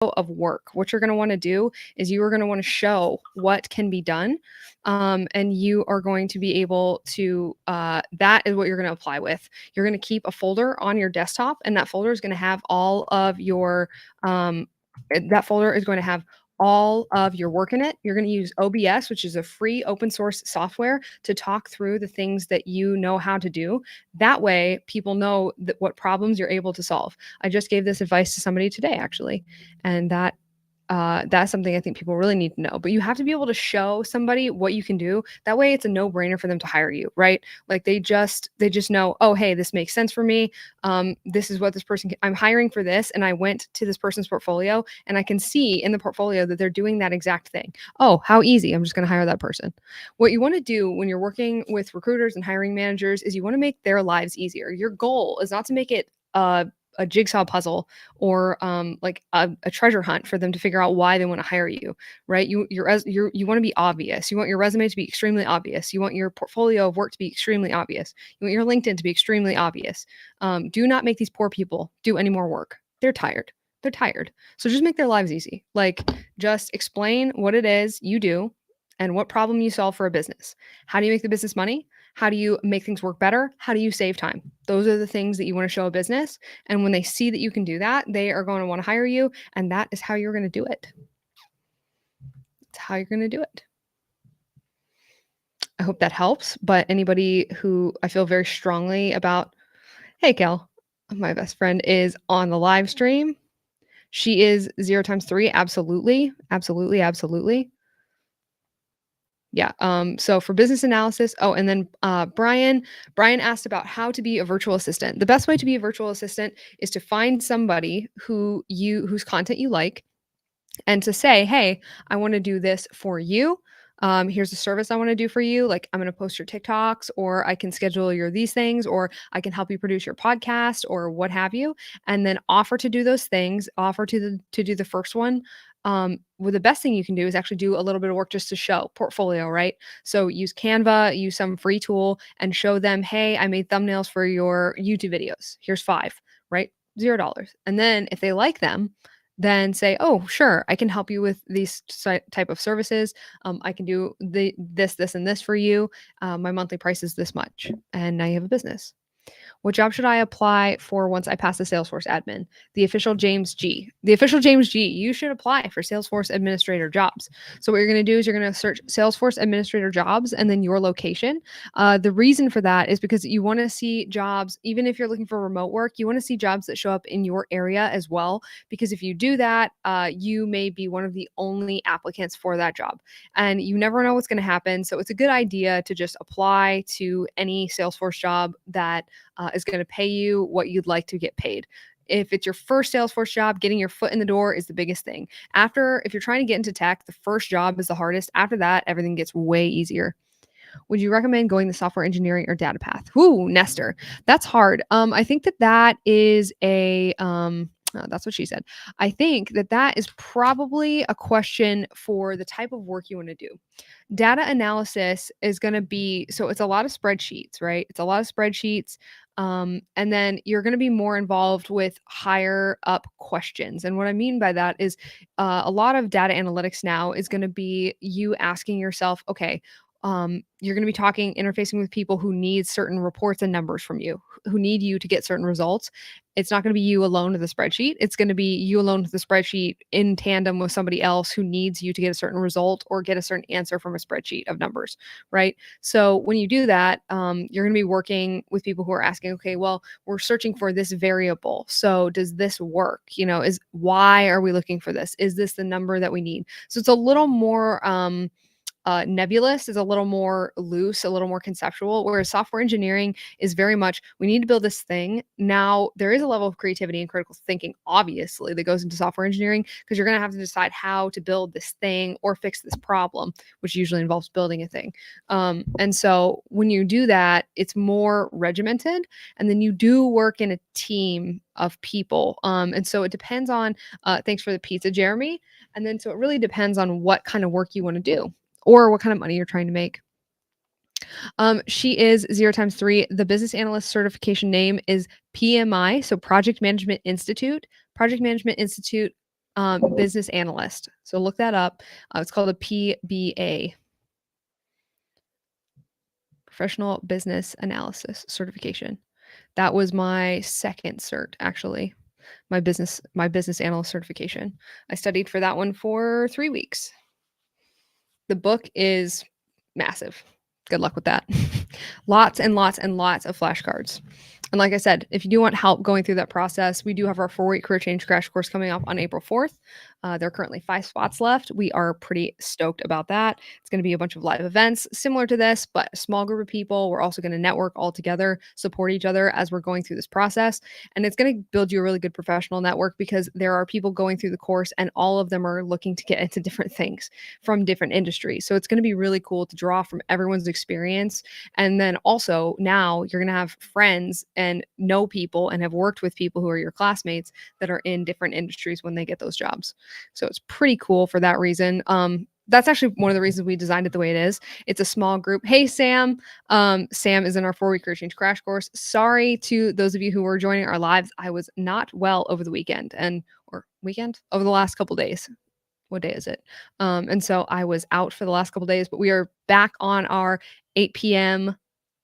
of work. What you're going to want to do is you are going to want to show what can be done. And you are going to be able to, that is what you're going to apply with. You're going to keep a folder on your desktop, and that folder is going to have all of your, that folder is going to have all of your work in it. You're going to use OBS, which is a free open source software, to talk through the things that you know how to do. That way, people know that what problems you're able to solve. I just gave this advice to somebody today, actually, and that's something I think people really need to know. But you have to be able to show somebody what you can do. That way, it's a no-brainer for them to hire you, right? Like they just know, oh, hey, this makes sense for me. This is what this person. I'm hiring for this, and I went to this person's portfolio, and I can see in the portfolio that they're doing that exact thing. Oh, how easy! I'm just going to hire that person. What you want to do when you're working with recruiters and hiring managers is you want to make their lives easier. Your goal is not to make it a jigsaw puzzle or like a treasure hunt for them to figure out why they want to hire you, right? You want to be obvious. You want your resume to be extremely obvious. You want your portfolio of work to be extremely obvious. You want your LinkedIn to be extremely obvious. Do not make these poor people do any more work. They're tired. They're tired. So just make their lives easy. Like just explain what it is you do and what problem you solve for a business. How do you make the business money? How do you make things work better? How do you save time? Those are the things that you want to show a business. And when they see that you can do that, they are going to want to hire you. And that is how you're going to do it. That's how you're going to do it. I hope that helps. But anybody who I feel very strongly about, hey, Kel, my best friend is on the live stream. She is 0 times 3. Absolutely. Absolutely. Absolutely. Yeah. So for business analysis, oh, and then Brian asked about how to be a virtual assistant. The best way to be a virtual assistant is to find somebody whose content you like, and to say, hey, I want to do this for you. Here's a service I want to do for you. Like I'm going to post your TikToks, or I can schedule your these things, or I can help you produce your podcast, or what have you. And then offer to do those things. Offer to do the first one. Well, the best thing you can do is actually do a little bit of work just to show portfolio, right? So use Canva, use some free tool, and show them, hey, I made thumbnails for your YouTube videos. Here's 5, right? $0. And then if they like them, then say, oh, sure, I can help you with these type of services. I can do this, and this for you. My monthly price is this much. And now you have a business. What job should I apply for once I pass the Salesforce admin? The official James G. The official James G. You should apply for Salesforce administrator jobs. So what you're going to do is you're going to search Salesforce administrator jobs and then your location. The reason for that is because you want to see jobs, even if you're looking for remote work, you want to see jobs that show up in your area as well. Because if you do that, you may be one of the only applicants for that job. And you never know what's going to happen. So it's a good idea to just apply to any Salesforce job that is going to pay you what you'd like to get paid. If it's your first Salesforce job, getting your foot in the door is the biggest thing. If you're trying to get into tech, the first job is the hardest. After that, everything gets way easier. Would you recommend going the software engineering or data path? Ooh, Nestor, that's hard. I think that is a that's what she said. I think that is probably a question for the type of work you want to do. Data analysis is going to be, so it's a lot of spreadsheets, right? It's a lot of spreadsheets. And then you're going to be more involved with higher up questions. And what I mean by that is a lot of data analytics now is going to be you asking yourself, okay, you're going to be interfacing with people who need certain reports and numbers from you, who need you to get certain results. It's not going to be you alone with the spreadsheet. It's going to be you alone with the spreadsheet in tandem with somebody else who needs you to get a certain result or get a certain answer from a spreadsheet of numbers, right? So when you do that, you're going to be working with people who are asking, okay, well, we're searching for this variable. So does this work? Why are we looking for this? Is this the number that we need? So it's a little more nebulous, is a little more loose, a little more conceptual, whereas software engineering is very much, we need to build this thing. Now, there is a level of creativity and critical thinking, obviously, that goes into software engineering, because you're going to have to decide how to build this thing or fix this problem, which usually involves building a thing. And so when you do that, it's more regimented, and then you do work in a team of people. And so it depends on, thanks for the pizza, Jeremy. And then so it really depends on what kind of work you want to do, or what kind of money you're trying to make. She is 0 times 3. The business analyst certification name is PMI, so Project Management Institute. Project Management Institute business analyst. So look that up. It's called a PBA, Professional Business Analysis Certification. That was my second cert, actually. My business analyst certification. I studied for that one for 3 weeks. The book is massive. Good luck with that. Lots and lots and lots of flashcards. And like I said, if you do want help going through that process, we do have our 4-week career change crash course coming up on April 4th. There are currently 5 spots left. We are pretty stoked about that. It's going to be a bunch of live events similar to this, but a small group of people. We're also going to network all together, support each other as we're going through this process. And it's going to build you a really good professional network because there are people going through the course and all of them are looking to get into different things from different industries. So it's going to be really cool to draw from everyone's experience. And then also now you're going to have friends and know people and have worked with people who are your classmates that are in different industries when they get those jobs. So it's pretty cool for that reason. That's actually one of the reasons we designed it the way it is. It's a small group. Hey, Sam. Sam is in our 4-week career change crash course. Sorry to those of you who were joining our lives. I was not well over the weekend over the last couple days. What day is it? And so I was out for the last couple days, but we are back on our 8 p.m.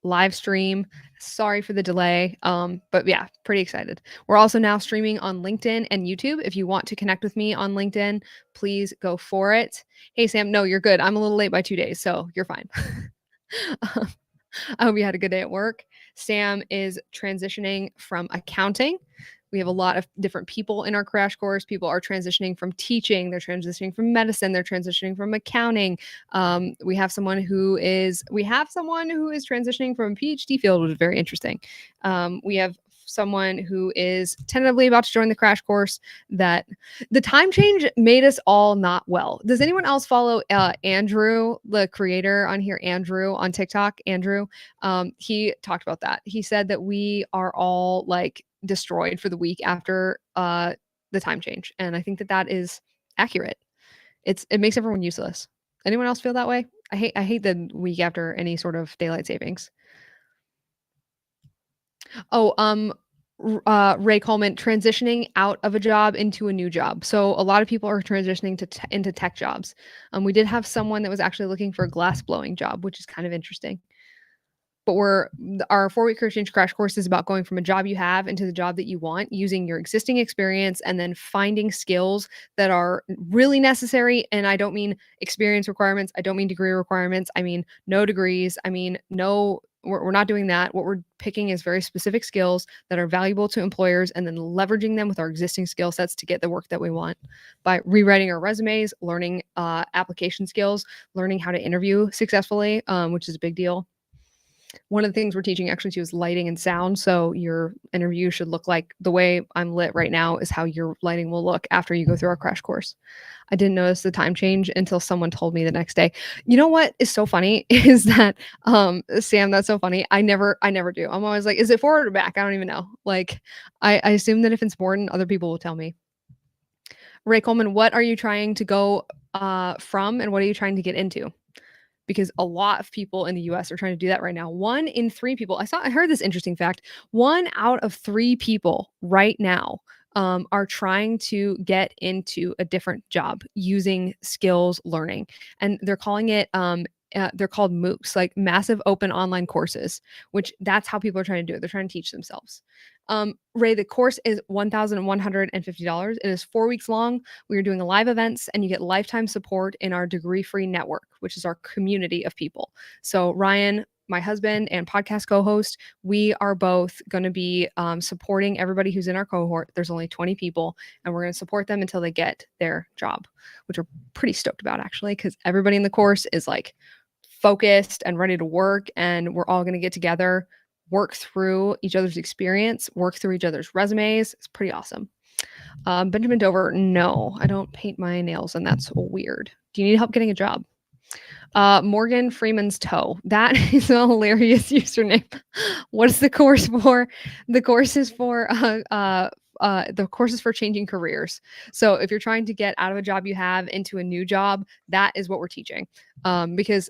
live stream. Sorry for the delay. But yeah, pretty excited. We're also now streaming on LinkedIn and YouTube. If you want to connect with me on LinkedIn, please go for it. Hey, Sam. No, you're good. I'm a little late by 2 days, so you're fine. I hope you had a good day at work. Sam is transitioning from accounting. We have a lot of different people in our crash course. People are transitioning from teaching, they're transitioning from medicine, they're transitioning from accounting. We have someone who is transitioning from a PhD field, which is very interesting. We have someone who is tentatively about to join the crash course. That the time change made us all not well. Does anyone else follow Andrew, the creator on here? Andrew on TikTok. Andrew, he talked about that. He said that we are all like destroyed for the week after the time change, and I think that is accurate. It makes everyone useless. Anyone else feel that way? I hate the week after any sort of daylight savings. Oh, Ray Coleman, transitioning out of a job into a new job. So a lot of people are transitioning into tech jobs. We did have someone that was actually looking for a glass blowing job, which is kind of interesting. But our 4-week career change crash course is about going from a job you have into the job that you want, using your existing experience and then finding skills that are really necessary. And I don't mean experience requirements. I don't mean degree requirements. I mean, no degrees. I mean, no, we're not doing that. What we're picking is very specific skills that are valuable to employers and then leveraging them with our existing skill sets to get the work that we want by rewriting our resumes, learning application skills, learning how to interview successfully, which is a big deal. One of the things we're teaching actually too is lighting and sound. So your interview should look like the way I'm lit right now is how your lighting will look after you go through our crash course. I didn't notice the time change until someone told me the next day. You know what is so funny is that Sam, that's so funny. I never do. I'm always like, is it forward or back? I don't even know. Like I assume that if it's important, other people will tell me. Ray Coleman, what are you trying to go from and what are you trying to get into? Because a lot of people in the US are trying to do that right now. 1 in 3 people, I heard this interesting fact. 1 out of 3 people right now are trying to get into a different job using skills learning. And they're calling it, they're called MOOCs, like massive open online courses, which that's how people are trying to do it. They're trying to teach themselves. Ray, the course is $1,150. It is 4 weeks long. We are doing live events and you get lifetime support in our degree-free network, which is our community of people. So Ryan, my husband and podcast co-host, we are both going to be supporting everybody who's in our cohort. There's only 20 people and we're going to support them until they get their job, which we're pretty stoked about actually, because everybody in the course is like focused and ready to work and we're all going to get together, work through each other's experience, work through each other's resumes. It's pretty awesome. Benjamin Dover, no, I don't paint my nails and that's weird. Do you need help getting a job? Morgan Freeman's toe. That is a hilarious username. What is the course for? The course is for changing careers. So if you're trying to get out of a job you have into a new job, that is what we're teaching. Because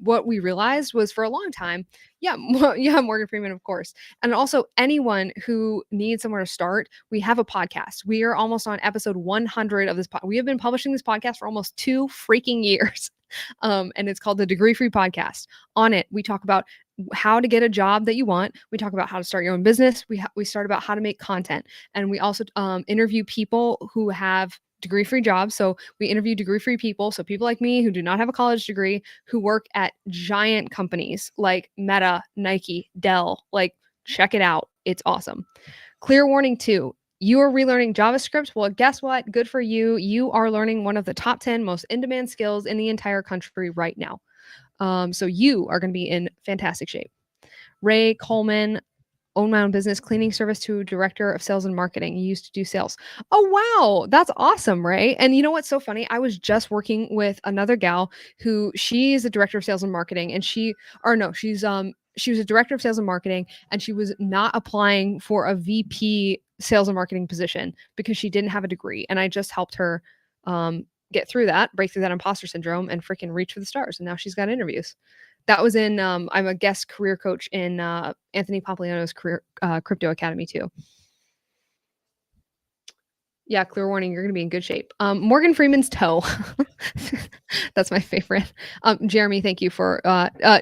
what we realized was for a long time, yeah, yeah, Morgan Freeman, of course. And also anyone who needs somewhere to start, we have a podcast. We are almost on episode 100 of this we have been publishing this podcast for almost 2 freaking years. And it's called the Degree Free Podcast. On it, we talk about how to get a job that you want. We talk about how to start your own business. We start about how to make content, and we also interview people who have degree-free jobs. So we interview degree-free people. So people like me who do not have a college degree, who work at giant companies like Meta, Nike, Dell. Like, check it out. It's awesome. Clear warning too. You are relearning JavaScript. Well, guess what? Good for you. You are learning one of the top 10 most in-demand skills in the entire country right now. So you are going to be in fantastic shape. Ray Coleman, own my own business, cleaning service to director of sales and marketing. You used to do sales. Oh, wow. That's awesome, Ray. And you know what's so funny? I was just working with another gal who she's a director of sales and marketing, and she was a director of sales and marketing, and she was not applying for a VP sales and marketing position because she didn't have a degree. And I just helped her get through that, break through that imposter syndrome, and freaking reach for the stars. And now she's got interviews. That was in, I'm a guest career coach in Anthony Pompliano's career crypto academy too. Yeah, clear warning, you're going to be in good shape. Morgan Freeman's toe. That's my favorite. Jeremy, thank you for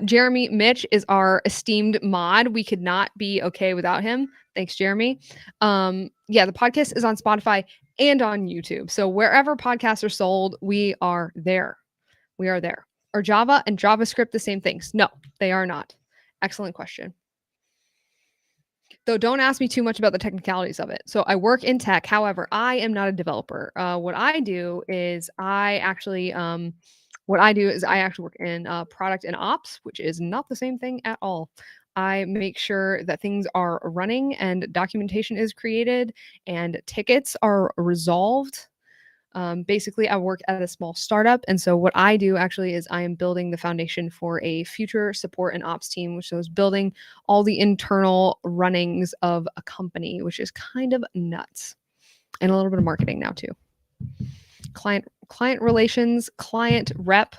Jeremy. Mitch is our esteemed mod. We could not be okay without him. Thanks, Jeremy. Yeah, the podcast is on Spotify and on YouTube. So wherever podcasts are sold, we are there. We are there. Are Java and JavaScript the same things? No, they are not. Excellent question. Though don't ask me too much about the technicalities of it. So I work in tech. However, I am not a developer. What I do is I actually work in product and ops, which is not the same thing at all. I make sure that things are running and documentation is created and tickets are resolved. Basically, I work at a small startup. And so, what I do actually is I am building the foundation for a future support and ops team, which is building all the internal runnings of a company, which is kind of nuts. And a little bit of marketing now, too. Client relations, client rep,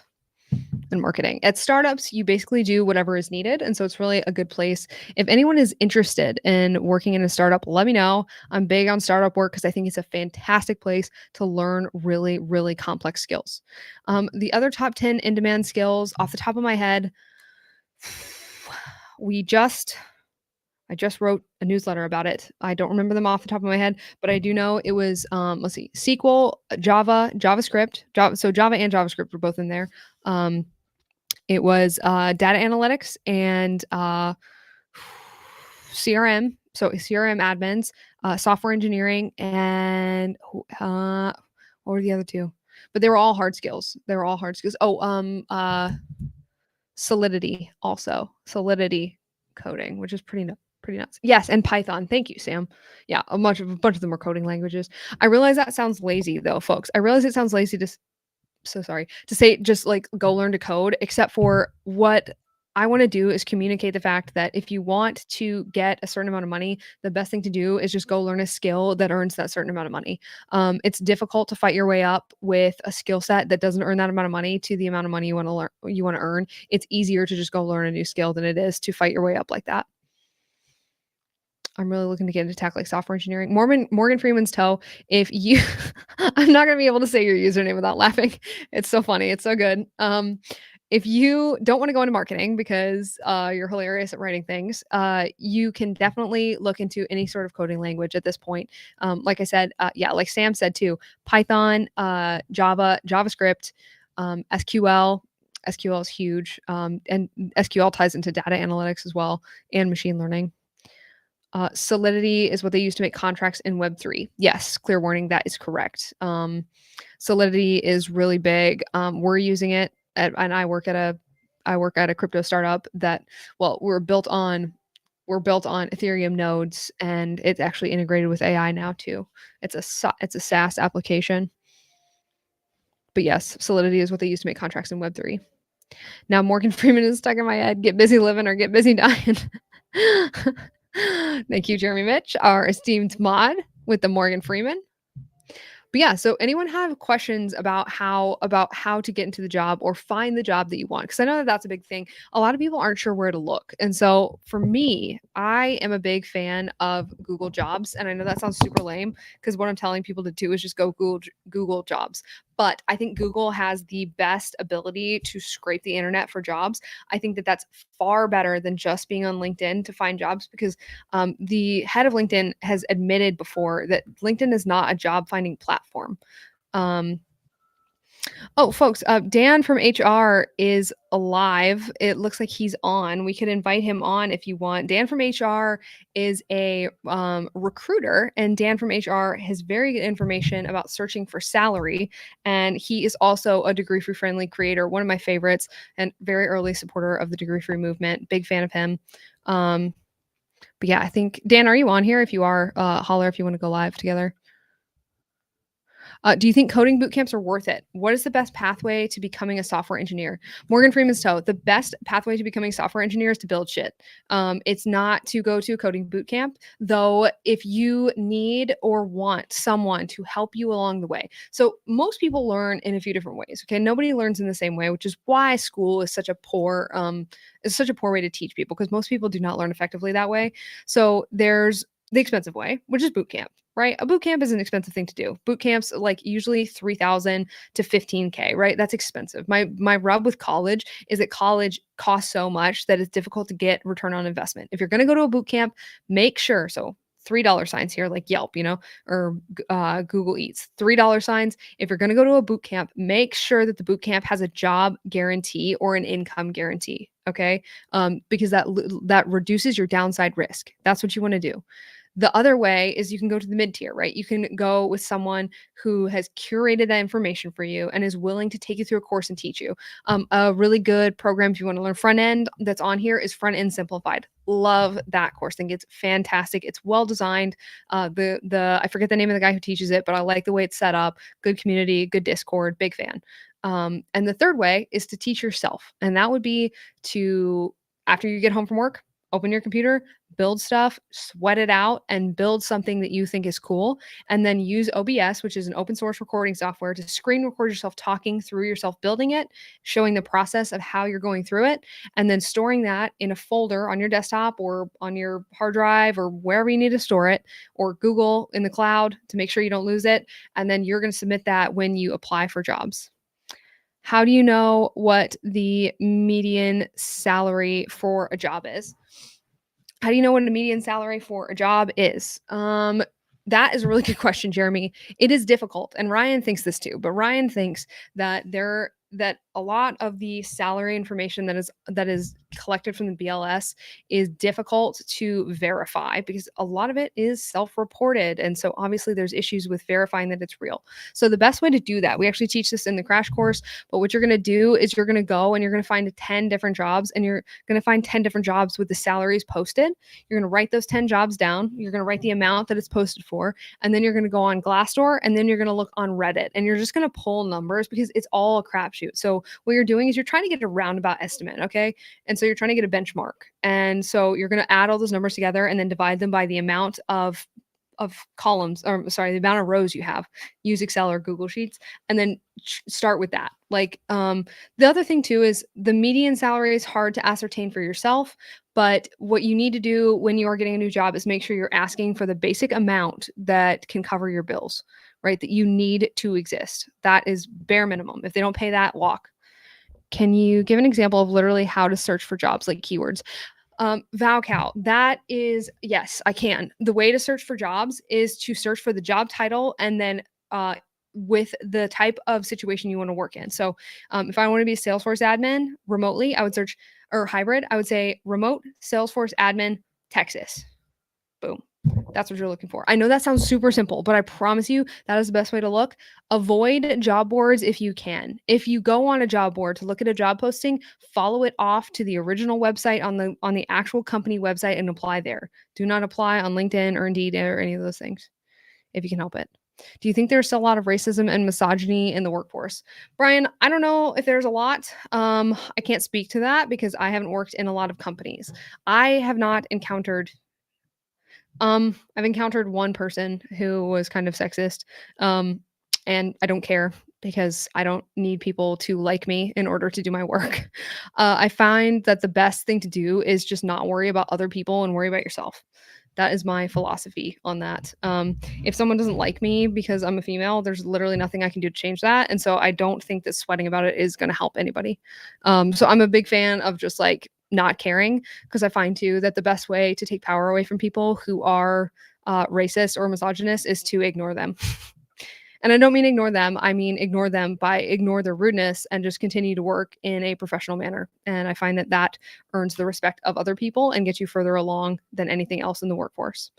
and marketing. At startups, you basically do whatever is needed. And so it's really a good place. If anyone is interested in working in a startup, let me know. I'm big on startup work because I think it's a fantastic place to learn really, really complex skills. The other top 10 in-demand skills off the top of my head, I just wrote a newsletter about it. I don't remember them off the top of my head, but I do know it was, let's see, SQL, Java, JavaScript. So Java and JavaScript were both in there. It was data analytics and CRM. So CRM admins, software engineering, and what were the other two? But they were all hard skills. Oh, Solidity also. Solidity coding, which is pretty nuts. Yes, and Python. Thank you, Sam. Yeah, a bunch of them are coding languages. I realize that sounds lazy though, folks. I realize it sounds lazy to say just like go learn to code, except for what I want to do is communicate the fact that if you want to get a certain amount of money, the best thing to do is just go learn a skill that earns that certain amount of money. It's difficult to fight your way up with a skill set that doesn't earn that amount of money to the amount of money you want to earn. It's easier to just go learn a new skill than it is to fight your way up like that. I'm really looking to get into tech like software engineering. Morgan Freeman's toe. If you, I'm not going to be able to say your username without laughing. It's so funny. It's so good. If you don't want to go into marketing because you're hilarious at writing things, you can definitely look into any sort of coding language at this point. Like I said, yeah, like Sam said too, Python, Java, JavaScript, SQL. SQL is huge. And SQL ties into data analytics as well and machine learning. Solidity is what they use to make contracts in Web3. Yes, clear warning, that is correct. Solidity is really big. We're using it, and I work at a crypto startup that, well, we're built on Ethereum nodes, and it's actually integrated with AI now too. It's a SaaS application. But yes, Solidity is what they use to make contracts in Web3. Now Morgan Freeman is stuck in my head. Get busy living or get busy dying. Thank you, Jeremy Mitch, our esteemed mod with the Morgan Freeman. But But yeah, so anyone have questions about how to get into the job or find the job that you want? Because I know that that's a big thing. A lot of people aren't sure where to look. And so for me, I am a big fan of Google Jobs. And I know that sounds super lame because what I'm telling people to do is just go Google Jobs. But I think Google has the best ability to scrape the internet for jobs. I think that that's far better than just being on LinkedIn to find jobs because the head of LinkedIn has admitted before that LinkedIn is not a job finding platform. Um, oh, folks, Dan from HR is alive. It looks like he's on. We could invite him on if you want. Dan from HR is a recruiter, and Dan from HR has very good information about searching for salary. And he is also a degree free friendly creator, one of my favorites, and very early supporter of the degree free movement. Big fan of him. But yeah, I think Dan, are you on here? If you are, holler if you want to go live together. Do you think coding boot camps are worth it? What is the best pathway to becoming a software engineer? Morgan Freeman's toe. The best pathway to becoming a software engineer is to build shit. It's not to go to a coding boot camp, though. If you need or want someone to help you along the way, so most people learn in a few different ways. Okay, nobody learns in the same way, which is why school is such a poor way to teach people because most people do not learn effectively that way. So there's the expensive way, which is boot camp, right? A boot camp is an expensive thing to do. Boot camps like usually 3,000 to 15K, right? That's expensive. My rub with college is that college costs so much that it's difficult to get return on investment. If you're going to go to a boot camp, make sure so $3 signs here like Yelp, or Google Eats. $3 signs. If you're going to go to a boot camp, make sure that the boot camp has a job guarantee or an income guarantee. Okay, because that reduces your downside risk. That's what you want to do. The other way is you can go to the mid tier, right? You can go with someone who has curated that information for you and is willing to take you through a course and teach you. A really good program if you want to learn front end that's on here is Front End Simplified. Love that course. Think it's fantastic. It's well designed. The I forget the name of the guy who teaches it, but I like the way it's set up. Good community, good Discord, big fan. And the third way is to teach yourself, and that would be to after you get home from work, open your computer, build stuff, sweat it out, and build something that you think is cool. And then use OBS, which is an open source recording software, to screen record yourself talking through yourself building it, showing the process of how you're going through it, and then storing that in a folder on your desktop or on your hard drive or wherever you need to store it, or Google in the cloud to make sure you don't lose it. And then you're going to submit that when you apply for jobs. How do you know what the median salary for a job is? How do you know what a median salary for a job is? That is a really good question, Jeremy. It is difficult, and Ryan thinks this too. But Ryan thinks that a lot of the salary information that is collected from the BLS is difficult to verify because a lot of it is self-reported, and so obviously there's issues with verifying that it's real. So the best way to do that, we actually teach this in the crash course. But what you're going to do is you're going to go and you're going to find 10 different jobs, and you're going to find 10 different jobs with the salaries posted. You're going to write those 10 jobs down. You're going to write the amount that it's posted for, and then you're going to go on Glassdoor, and then you're going to look on Reddit, and you're just going to pull numbers because it's all a crapshoot. So what you're doing is you're trying to get a roundabout estimate, okay? And so you're trying to get a benchmark. And so you're going to add all those numbers together and then divide them by the amount of columns, or sorry, the amount of rows you have. Use Excel or Google Sheets, and then start with that. Like the other thing too is the median salary is hard to ascertain for yourself, but what you need to do when you are getting a new job is make sure you're asking for the basic amount that can cover your bills, right? That you need to exist. That is bare minimum. If they don't pay that, walk. Can you give an example of literally how to search for jobs, like keywords? VowCal, that is, yes, I can. The way to search for jobs is to search for the job title and then with the type of situation you want to work in. So if I want to be a Salesforce admin remotely, I would search, or hybrid, I would say remote Salesforce admin, Texas. Boom. That's what you're looking for. I know that sounds super simple, but I promise you that is the best way to look. Avoid job boards if you can. If you go on a job board to look at a job posting, follow it off to the original website on the actual company website and apply there. Do not apply on LinkedIn or Indeed or any of those things if you can help it. Do you think there's still a lot of racism and misogyny in the workforce? Brian, I don't know if there's a lot. I can't speak to that because I haven't worked in a lot of companies. I have not encountered I've encountered one person who was kind of sexist. and I don't care because I don't need people to like me in order to do my work. I find that the best thing to do is just not worry about other people and worry about yourself. That is my philosophy on that. If someone doesn't like me because I'm a female, there's literally nothing I can do to change that. And so I don't think that sweating about it is going to help anybody. So I'm a big fan of just like not caring, because I find too that the best way to take power away from people who are racist or misogynist is to ignore them. And I don't mean ignore them. I mean ignore them by ignore their rudeness and just continue to work in a professional manner. And I find that that earns the respect of other people and gets you further along than anything else in the workforce.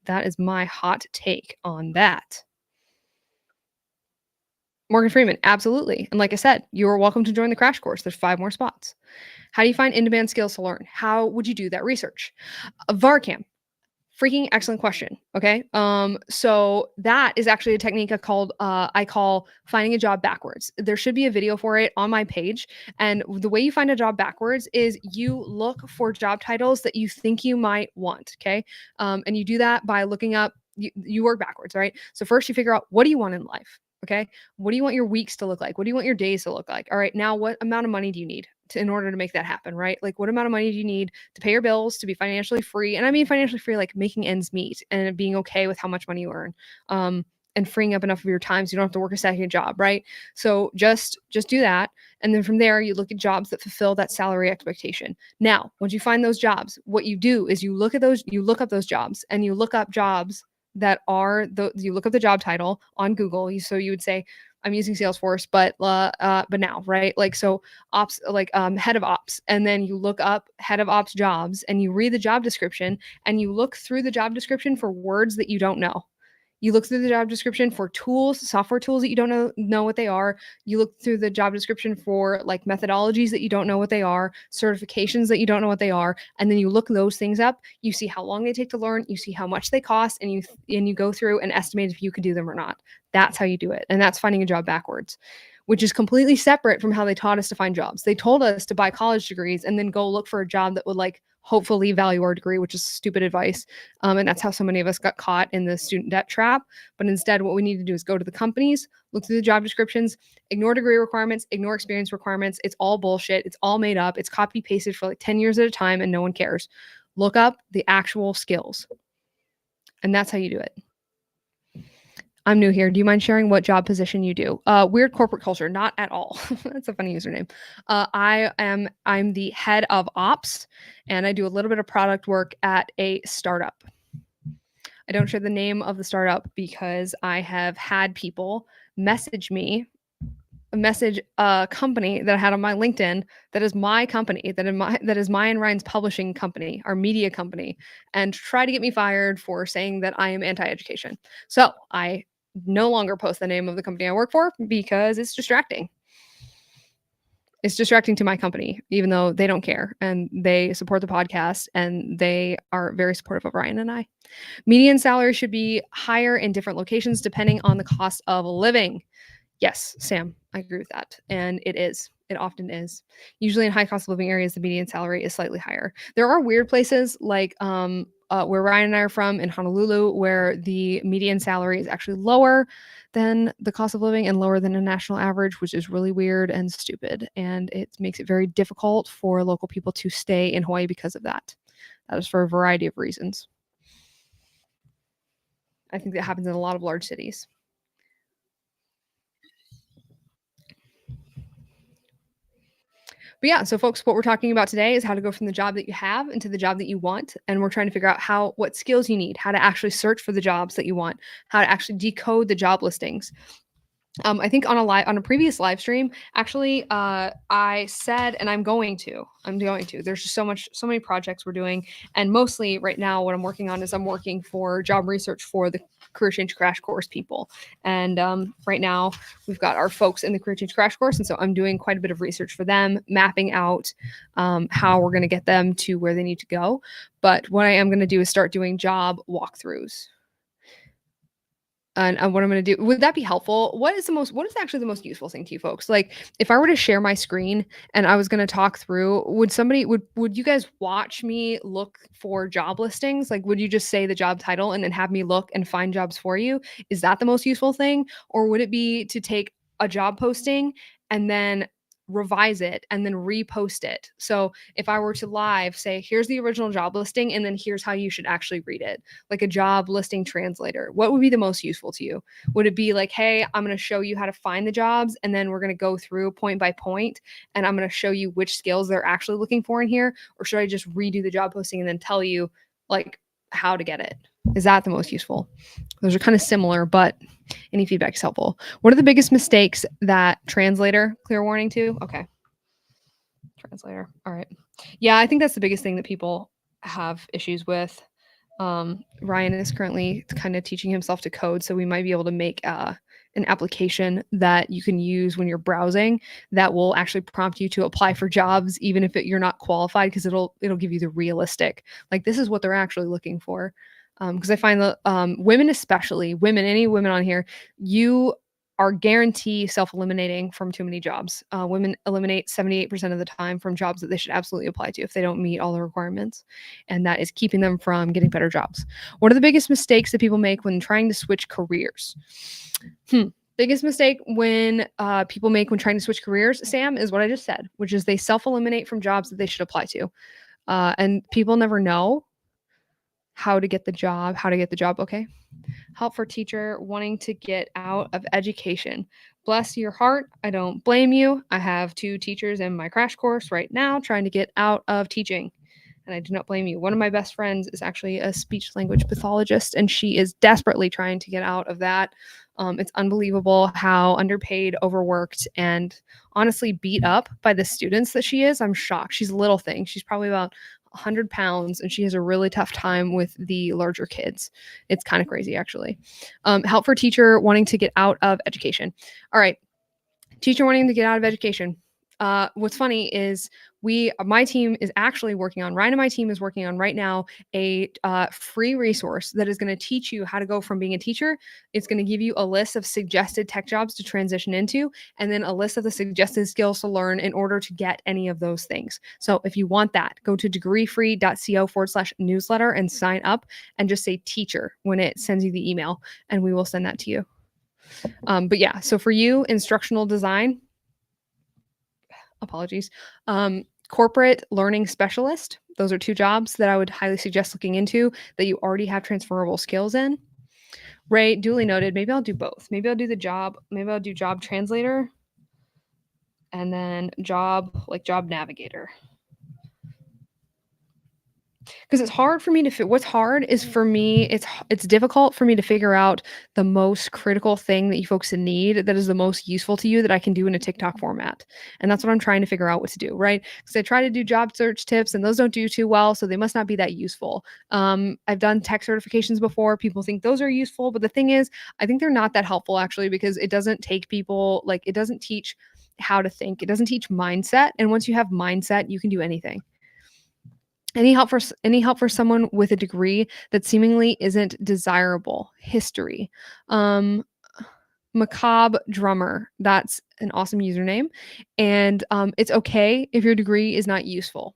That is my hot take on that. Morgan Freeman, absolutely. And like I said, you are welcome to join the crash course. There's 5 more spots. How do you find in-demand skills to learn? How would you do that research? VARCAM, freaking excellent question. Okay. So that is actually a technique I call finding a job backwards. There should be a video for it on my page. And the way you find a job backwards is you look for job titles that you think you might want. Okay. And you do that by looking up, you work backwards, right? So first you figure out, what do you want in life? Okay. What do you want your weeks to look like? What do you want your days to look like? All right. Now, what amount of money do you need in order to make that happen? Right. Like, what amount of money do you need to pay your bills, to be financially free? And I mean financially free, like making ends meet and being okay with how much money you earn. And freeing up enough of your time so you don't have to work a second job, right? So just do that, and then from there you look at jobs that fulfill that salary expectation. Now, once you find those jobs, what you do is you look up those jobs, and you look up jobs that are you look up the job title on Google. So you would say, I'm using Salesforce, but now, right? Like, so ops, like head of ops, and then you look up head of ops jobs, and you read the job description, and you look through the job description for words that you don't know. You look through the job description for tools, software tools that you don't know what they are. You look through the job description for like methodologies that you don't know what they are, certifications that you don't know what they are, and then you look those things up. You see how long they take to learn, you see how much they cost, and you go through and estimate if you could do them or not. That's how you do it. And that's finding a job backwards, which is completely separate from how they taught us to find jobs. They told us to buy college degrees and then go look for a job that would like hopefully value our degree, which is stupid advice. And that's how so many of us got caught in the student debt trap. But instead, what we need to do is go to the companies, look through the job descriptions, ignore degree requirements, ignore experience requirements. It's all bullshit. It's all made up. It's copy pasted for like 10 years at a time, and no one cares. Look up the actual skills. And that's how you do it. I'm new here. Do you mind sharing what job position you do? Weird corporate culture, not at all. That's a funny username. I'm the head of ops, and I do a little bit of product work at a startup. I don't share the name of the startup because I have had people message a company that I had on my LinkedIn that is my company, that is my and Ryan's publishing company, our media company, and try to get me fired for saying that I am anti-education. So I no longer post the name of the company I work for because it's distracting. It's distracting to my company, even though they don't care and they support the podcast and they are very supportive of Ryan and I. Median salary should be higher in different locations depending on the cost of living. Yes, Sam, I agree with that. And it is. It often is. Usually in high cost of living areas, the median salary is slightly higher. There are weird places like where Ryan and I are from in Honolulu, where the median salary is actually lower than the cost of living and lower than a national average, which is really weird and stupid. And it makes it very difficult for local people to stay in Hawaii because of that. That is for a variety of reasons. I think that happens in a lot of large cities. But yeah, so folks, what we're talking about today is how to go from the job that you have into the job that you want. And we're trying to figure out what skills you need, how to actually search for the jobs that you want, how to actually decode the job listings. I think on a previous live stream, actually, I said, and I'm going to. There's just so many projects we're doing, and mostly right now, what I'm working on is I'm working for job research for the Career Change Crash Course people. And right now, we've got our folks in the Career Change Crash Course, and so I'm doing quite a bit of research for them, mapping out how we're going to get them to where they need to go. But what I am going to do is start doing job walkthroughs. and what I'm going to do. Would that be helpful? What is actually the most useful thing to you folks? Like if I were to share my screen and I was going to talk through, would you guys watch me look for job listings? Like would you just say the job title and then have me look and find jobs for you? Is that the most useful thing? Or would it be to take a job posting and then revise it and then repost it? So if I were to live say, here's the original job listing, and then here's how you should actually read it, like a job listing translator, what would be the most useful to you? Would it be like, hey, I'm going to show you how to find the jobs, and then we're going to go through point by point, and I'm going to show you which skills they're actually looking for in here? Or should I just redo the job posting and then tell you like how to get it? Is that the most useful? Those are kind of similar, but any feedback is helpful. What are the biggest mistakes that translator, clear warning to? Okay. Translator. All right. Yeah, I think that's the biggest thing that people have issues with. Ryan is currently kind of teaching himself to code, so we might be able to make an application that you can use when you're browsing that will actually prompt you to apply for jobs, even if you're not qualified, because it'll give you the realistic, like this is what they're actually looking for. Because I find that women, especially women, any women on here, you are guaranteed self-eliminating from too many jobs. Women eliminate 78% of the time from jobs that they should absolutely apply to if they don't meet all the requirements. And that is keeping them from getting better jobs. What are the biggest mistakes that people make when trying to switch careers? Biggest mistake when people make when trying to switch careers, Sam, is what I just said, which is they self-eliminate from jobs that they should apply to. And people never know how to get the job. Okay. Help for teacher wanting to get out of education. Bless your heart. I don't blame you. I have 2 teachers in my crash course right now trying to get out of teaching. And I do not blame you. One of my best friends is actually a speech language pathologist, and she is desperately trying to get out of that. It's unbelievable how underpaid, overworked, and honestly beat up by the students that she is. I'm shocked. She's a little thing. She's probably about 100 pounds, and she has a really tough time with the larger kids. It's kind of crazy, actually. Help for teacher wanting to get out of education. All right. Teacher wanting to get out of education. What's funny is my team is actually working on, Ryan and my team is working on right now a free resource that is going to teach you how to go from being a teacher. It's going to give you a list of suggested tech jobs to transition into, and then a list of the suggested skills to learn in order to get any of those things. So if you want that, go to degreefree.co/newsletter and sign up and just say teacher when it sends you the email, and we will send that to you. But yeah, so for you, instructional design, apologies, corporate learning specialist. Those are 2 jobs that I would highly suggest looking into that you already have transferable skills in. Ray, duly noted. Maybe I'll do both. Maybe I'll do job translator and then job navigator. Because it's hard for me to what's hard is for me, it's difficult for me to figure out the most critical thing that you folks need that is the most useful to you that I can do in a TikTok format. And that's what I'm trying to figure out what to do, right? Because I try to do job search tips and those don't do too well, so they must not be that useful. I've done tech certifications before. People think those are useful, but the thing is, I think they're not that helpful actually, because it doesn't take people, like it doesn't teach how to think. It doesn't teach mindset. And once you have mindset, you can do anything. Any help for someone with a degree that seemingly isn't desirable? History. Macabre drummer. That's an awesome username. And it's okay if your degree is not useful.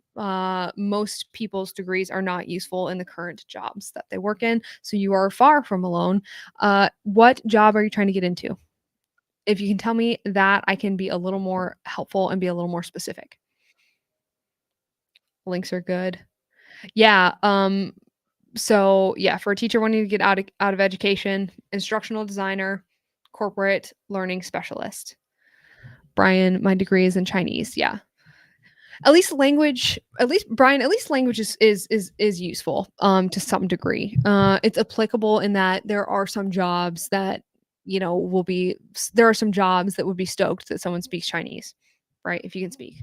Most people's degrees are not useful in the current jobs that they work in. So you are far from alone. What job are you trying to get into? If you can tell me that, I can be a little more helpful and be a little more specific. Links are good. Yeah, so yeah, for a teacher wanting to get out of education, instructional designer, corporate learning specialist. Brian, my degree is in Chinese. Yeah. Brian, at least language is useful to some degree. It's applicable in that there are some jobs that there are some jobs that would be stoked that someone speaks Chinese, right? If you can speak.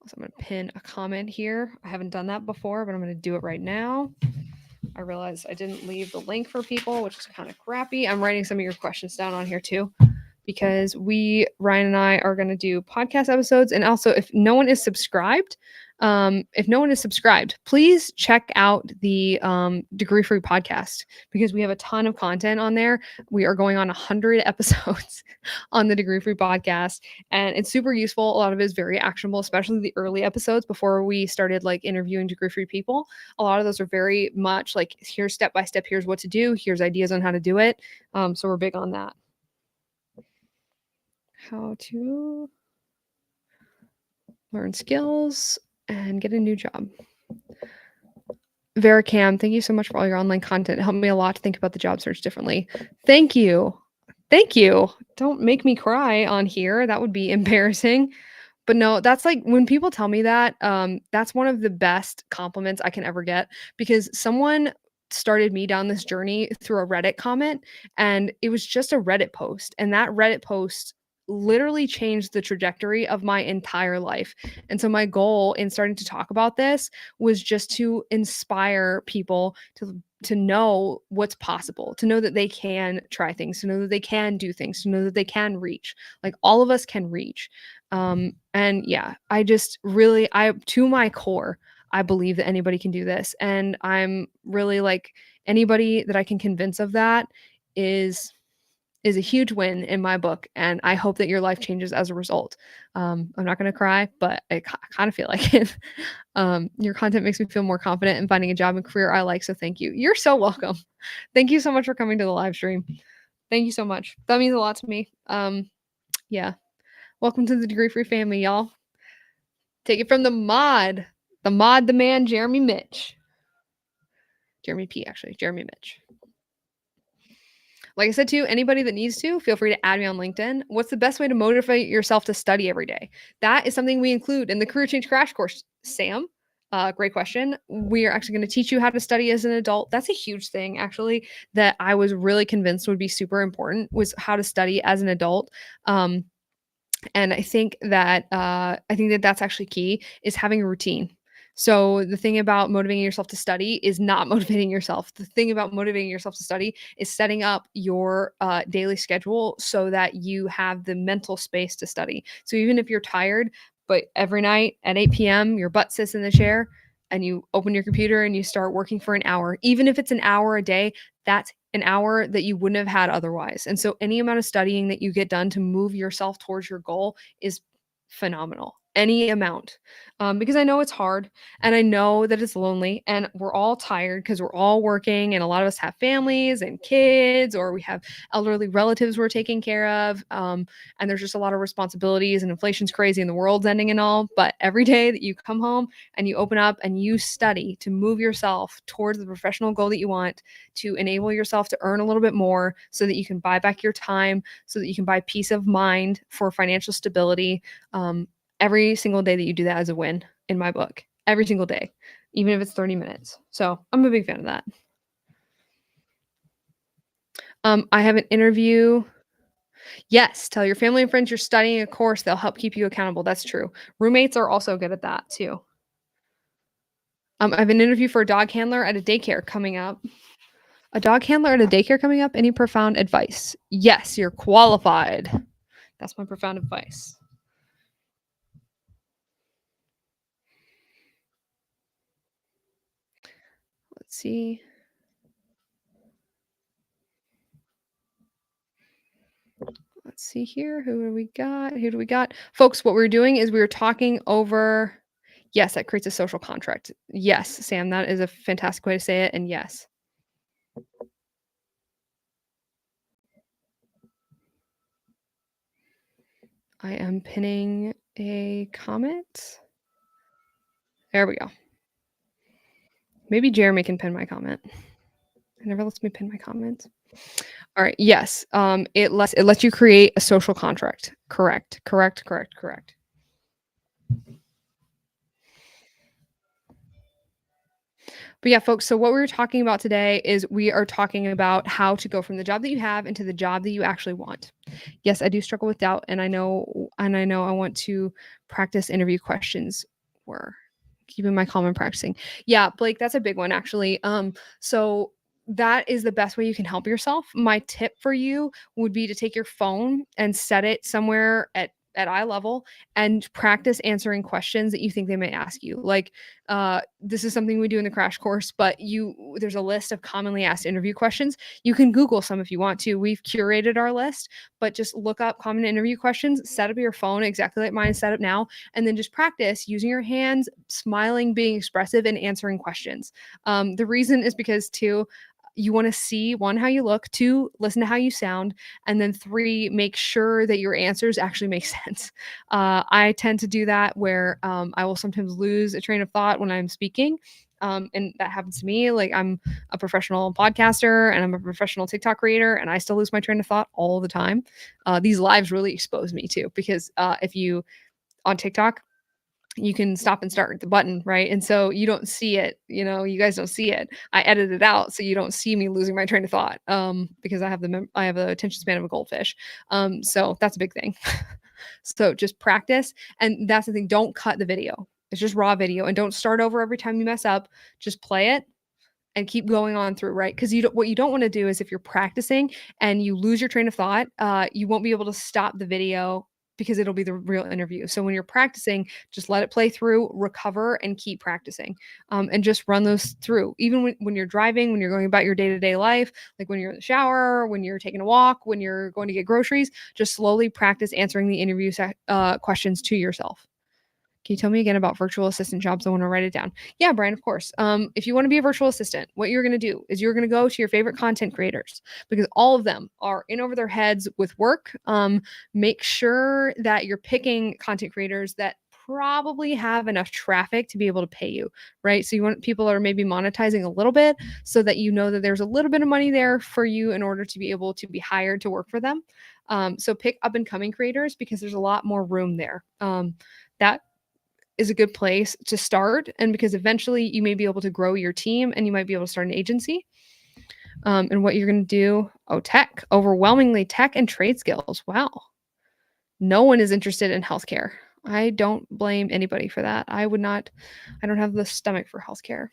So I'm going to pin a comment here. I haven't done that before, but I'm going to do it right now. I realized I didn't leave the link for people, which is kind of crappy. I'm writing some of your questions down on here too, because Ryan and I are going to do podcast episodes. And also, if no one is subscribed, If no one is subscribed, please check out the Degree Free podcast because we have a ton of content on there. We are going on 100 episodes on the Degree Free podcast, and it's super useful. A lot of it is very actionable, especially the early episodes before we started like interviewing Degree Free people. A lot of those are very much like, here's step by step, here's what to do, here's ideas on how to do it. So we're big on that. How to learn skills and get a new job. Veracam, thank you so much for all your online content. It helped me a lot to think about the job search differently. Thank you. Thank you. Don't make me cry on here. That would be embarrassing. But no, that's like when people tell me that, that's one of the best compliments I can ever get because someone started me down this journey through a Reddit comment and it was just a Reddit post. And that Reddit post literally changed the trajectory of my entire life. And so my goal in starting to talk about this was just to inspire people to know what's possible, to know that they can try things, to know that they can do things, to know that they can reach. Like all of us can reach. And yeah, I just really, I, to my core, I believe that anybody can do this. And I'm really like anybody that I can convince of that is is a huge win in my book. And I hope that your life changes as a result. I'm not going to cry, but I kind of feel like it. Your content makes me feel more confident in finding a job and career I like. So thank you. You're so welcome. Thank you so much for coming to the live stream. Thank you so much. That means a lot to me. Yeah. Welcome to the Degree Free family, y'all. Take it from the mod, the man, Jeremy Mitch. Jeremy P, actually. Jeremy Mitch. Like I said to you, anybody that needs to, feel free to add me on LinkedIn. What's the best way to motivate yourself to study every day? That is something we include in the Career Change Crash Course. Sam, great question. We are actually going to teach you how to study as an adult. That's a huge thing, actually, that I was really convinced would be super important was how to study as an adult. And I think that that's actually key is having a routine. So the thing about motivating yourself to study is not motivating yourself. The thing about motivating yourself to study is setting up your daily schedule so that you have the mental space to study. So even if you're tired, but every night at 8 p.m. your butt sits in the chair and you open your computer and you start working for an hour, even if it's an hour a day, that's an hour that you wouldn't have had otherwise. And so any amount of studying that you get done to move yourself towards your goal is phenomenal. Any amount. Because I know it's hard and I know that it's lonely and we're all tired because we're all working and a lot of us have families and kids or we have elderly relatives we're taking care of. And there's just a lot of responsibilities and inflation's crazy and the world's ending and all. But every day that you come home and you open up and you study to move yourself towards the professional goal that you want, to enable yourself to earn a little bit more so that you can buy back your time, so that you can buy peace of mind for financial stability. Every single day that you do that is a win in my book. Every single day, even if it's 30 minutes. So I'm a big fan of that. I have an interview. Yes, tell your family and friends you're studying a course. They'll help keep you accountable. That's true. Roommates are also good at that too. I have an interview for a dog handler at a daycare coming up. A dog handler at a daycare coming up? Any profound advice? Yes, you're qualified. That's my profound advice. Let's see. Let's see here. Who do we got? Who do we got? Folks, what we're doing is we were talking over. Yes, that creates a social contract. Yes, Sam, that is a fantastic way to say it. And yes. I am pinning a comment. There we go. Maybe Jeremy can pin my comment. It never lets me pin my comments. All right. Yes. It lets you create a social contract. Correct. But yeah, folks, so what we were talking about today is we are talking about how to go from the job that you have into the job that you actually want. Yes, I do struggle with doubt and I know I want to practice interview questions or keeping my calm and practicing. Yeah, Blake, that's a big one actually. So that is the best way you can help yourself. My tip for you would be to take your phone and set it somewhere at eye level and practice answering questions that you think they may ask you. Like, this is something we do in the crash course, but there's a list of commonly asked interview questions. You can Google some if you want to. We've curated our list, but just look up common interview questions, set up your phone exactly like mine set up now, and then just practice using your hands, smiling, being expressive, and answering questions. The reason is because, two, you want to see, one, how you look, two, listen to how you sound, and then three, make sure that your answers actually make sense. I tend to do that where I will sometimes lose a train of thought when I'm speaking. And that happens to me. Like, I'm a professional podcaster and I'm a professional TikTok creator, and I still lose my train of thought all the time. These lives really expose me too, because if you on TikTok, you can stop and start the button, right? And so you don't see it, you guys don't see it. I edit it out so you don't see me losing my train of thought, because I have the attention span of a goldfish. So that's a big thing. So just practice, and that's the thing. Don't cut the video. It's just raw video, and don't start over every time you mess up. Just play it and keep going on through, right? Because what you don't want to do is, if you're practicing and you lose your train of thought, you won't be able to stop the video because it'll be the real interview. So when you're practicing, just let it play through, recover, and keep practicing. And just run those through. Even when you're driving, when you're going about your day-to-day life, like when you're in the shower, when you're taking a walk, when you're going to get groceries, just slowly practice answering the interview questions to yourself. Can you tell me again about virtual assistant jobs? I want to write it down. Yeah, Brian, of course. If you want to be a virtual assistant, what you're going to do is you're going to go to your favorite content creators, because all of them are in over their heads with work. Make sure that you're picking content creators that probably have enough traffic to be able to pay you, right? So you want people that are maybe monetizing a little bit, so that you know that there's a little bit of money there for you in order to be able to be hired to work for them. So pick up and coming creators, because there's a lot more room there. That is a good place to start, and because eventually you may be able to grow your team and you might be able to start an agency. And what you're going to do, tech, overwhelmingly tech and trade skills. Wow. No one is interested in healthcare. I don't blame anybody for that. I don't have the stomach for healthcare.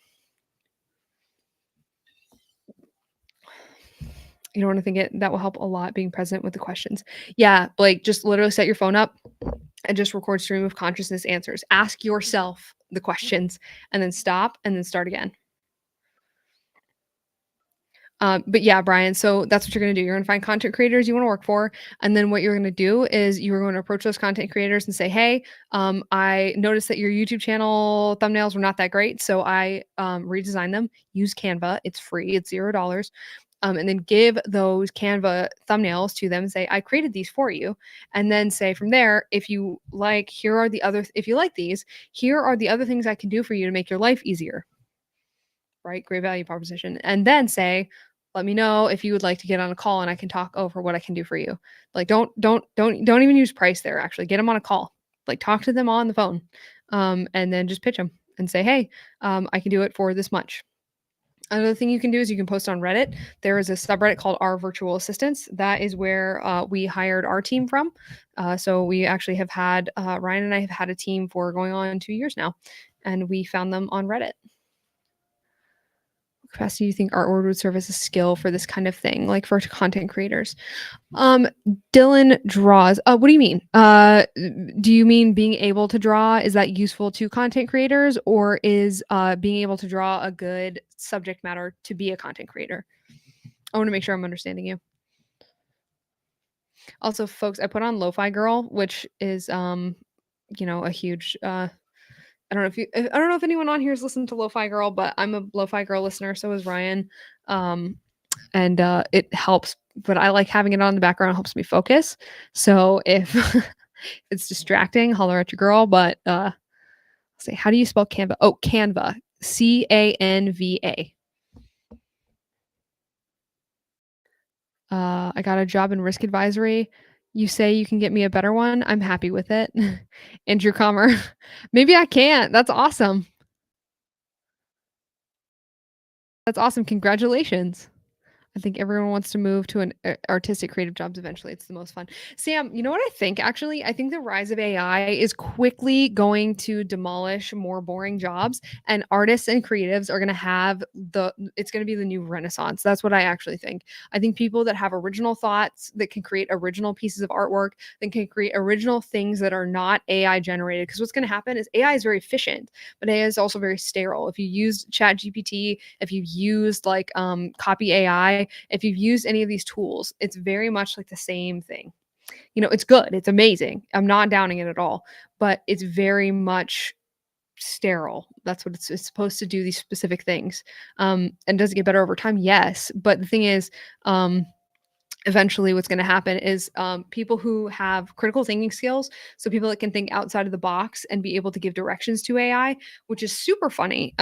You don't want to think it. That will help a lot, being present with the questions. Yeah, Blake, just literally set your phone up and just record stream of consciousness answers. Ask yourself the questions and then stop and then start again. But yeah, Brian, so that's what you're going to do. You're going to find content creators you want to work for. And then what you're going to do is you're going to approach those content creators and say, hey, I noticed that your YouTube channel thumbnails were not that great. So I redesigned them. Use Canva. It's free. It's $0. And then give those Canva thumbnails to them and say, I created these for you. And then say from there, if you like, if you like these, here are the other things I can do for you to make your life easier. Right? Great value proposition. And then say, let me know if you would like to get on a call and I can talk over what I can do for you. Like, don't even use price there. Actually, get them on a call. Like, talk to them on the phone, and then just pitch them and say, hey, I can do it for this much. Another thing you can do is you can post on Reddit. There is a subreddit called Our Virtual Assistants. That is where we hired our team from. So we actually have had, Ryan and I have had a team for going on 2 years now, and we found them on Reddit. What capacity do you think artwork would serve as a skill for this kind of thing, like for content creators? Dylan draws. What do you mean? Do you mean being able to draw? Is that useful to content creators, or is being able to draw a good subject matter to be a content creator? I want to make sure I'm understanding you. Also, folks, I put on Lo-Fi Girl, which is a huge I don't know if anyone on here has listened to Lo-Fi Girl, but I'm a Lo-Fi Girl listener, so is Ryan. And it helps, but I like having it on in the background. It helps me focus. So if it's distracting, holler at your girl. But say, how do you spell Canva? Oh, Canva. Canva. I got a job in risk advisory. You say you can get me a better one. I'm happy with it. Andrew Comer. Maybe I can't. That's awesome. That's awesome. Congratulations. I think everyone wants to move to an artistic creative jobs eventually. It's the most fun. Sam, you know what I think actually? I think the rise of AI is quickly going to demolish more boring jobs, and artists and creatives are going to have it's going to be the new renaissance. That's what I actually think. I think people that have original thoughts, that can create original pieces of artwork, that can create original things that are not AI generated, because what's going to happen is AI is very efficient, but AI is also very sterile. If you use ChatGPT, if you've used like Copy AI, if you've used any of these tools, it's very much like the same thing. It's good, it's amazing. I'm not downing it at all, but it's very much sterile. That's what it's supposed to do, these specific things. And does it get better over time? Yes. But the thing is, eventually what's going to happen is people who have critical thinking skills, so people that can think outside of the box and be able to give directions to AI, which is super funny.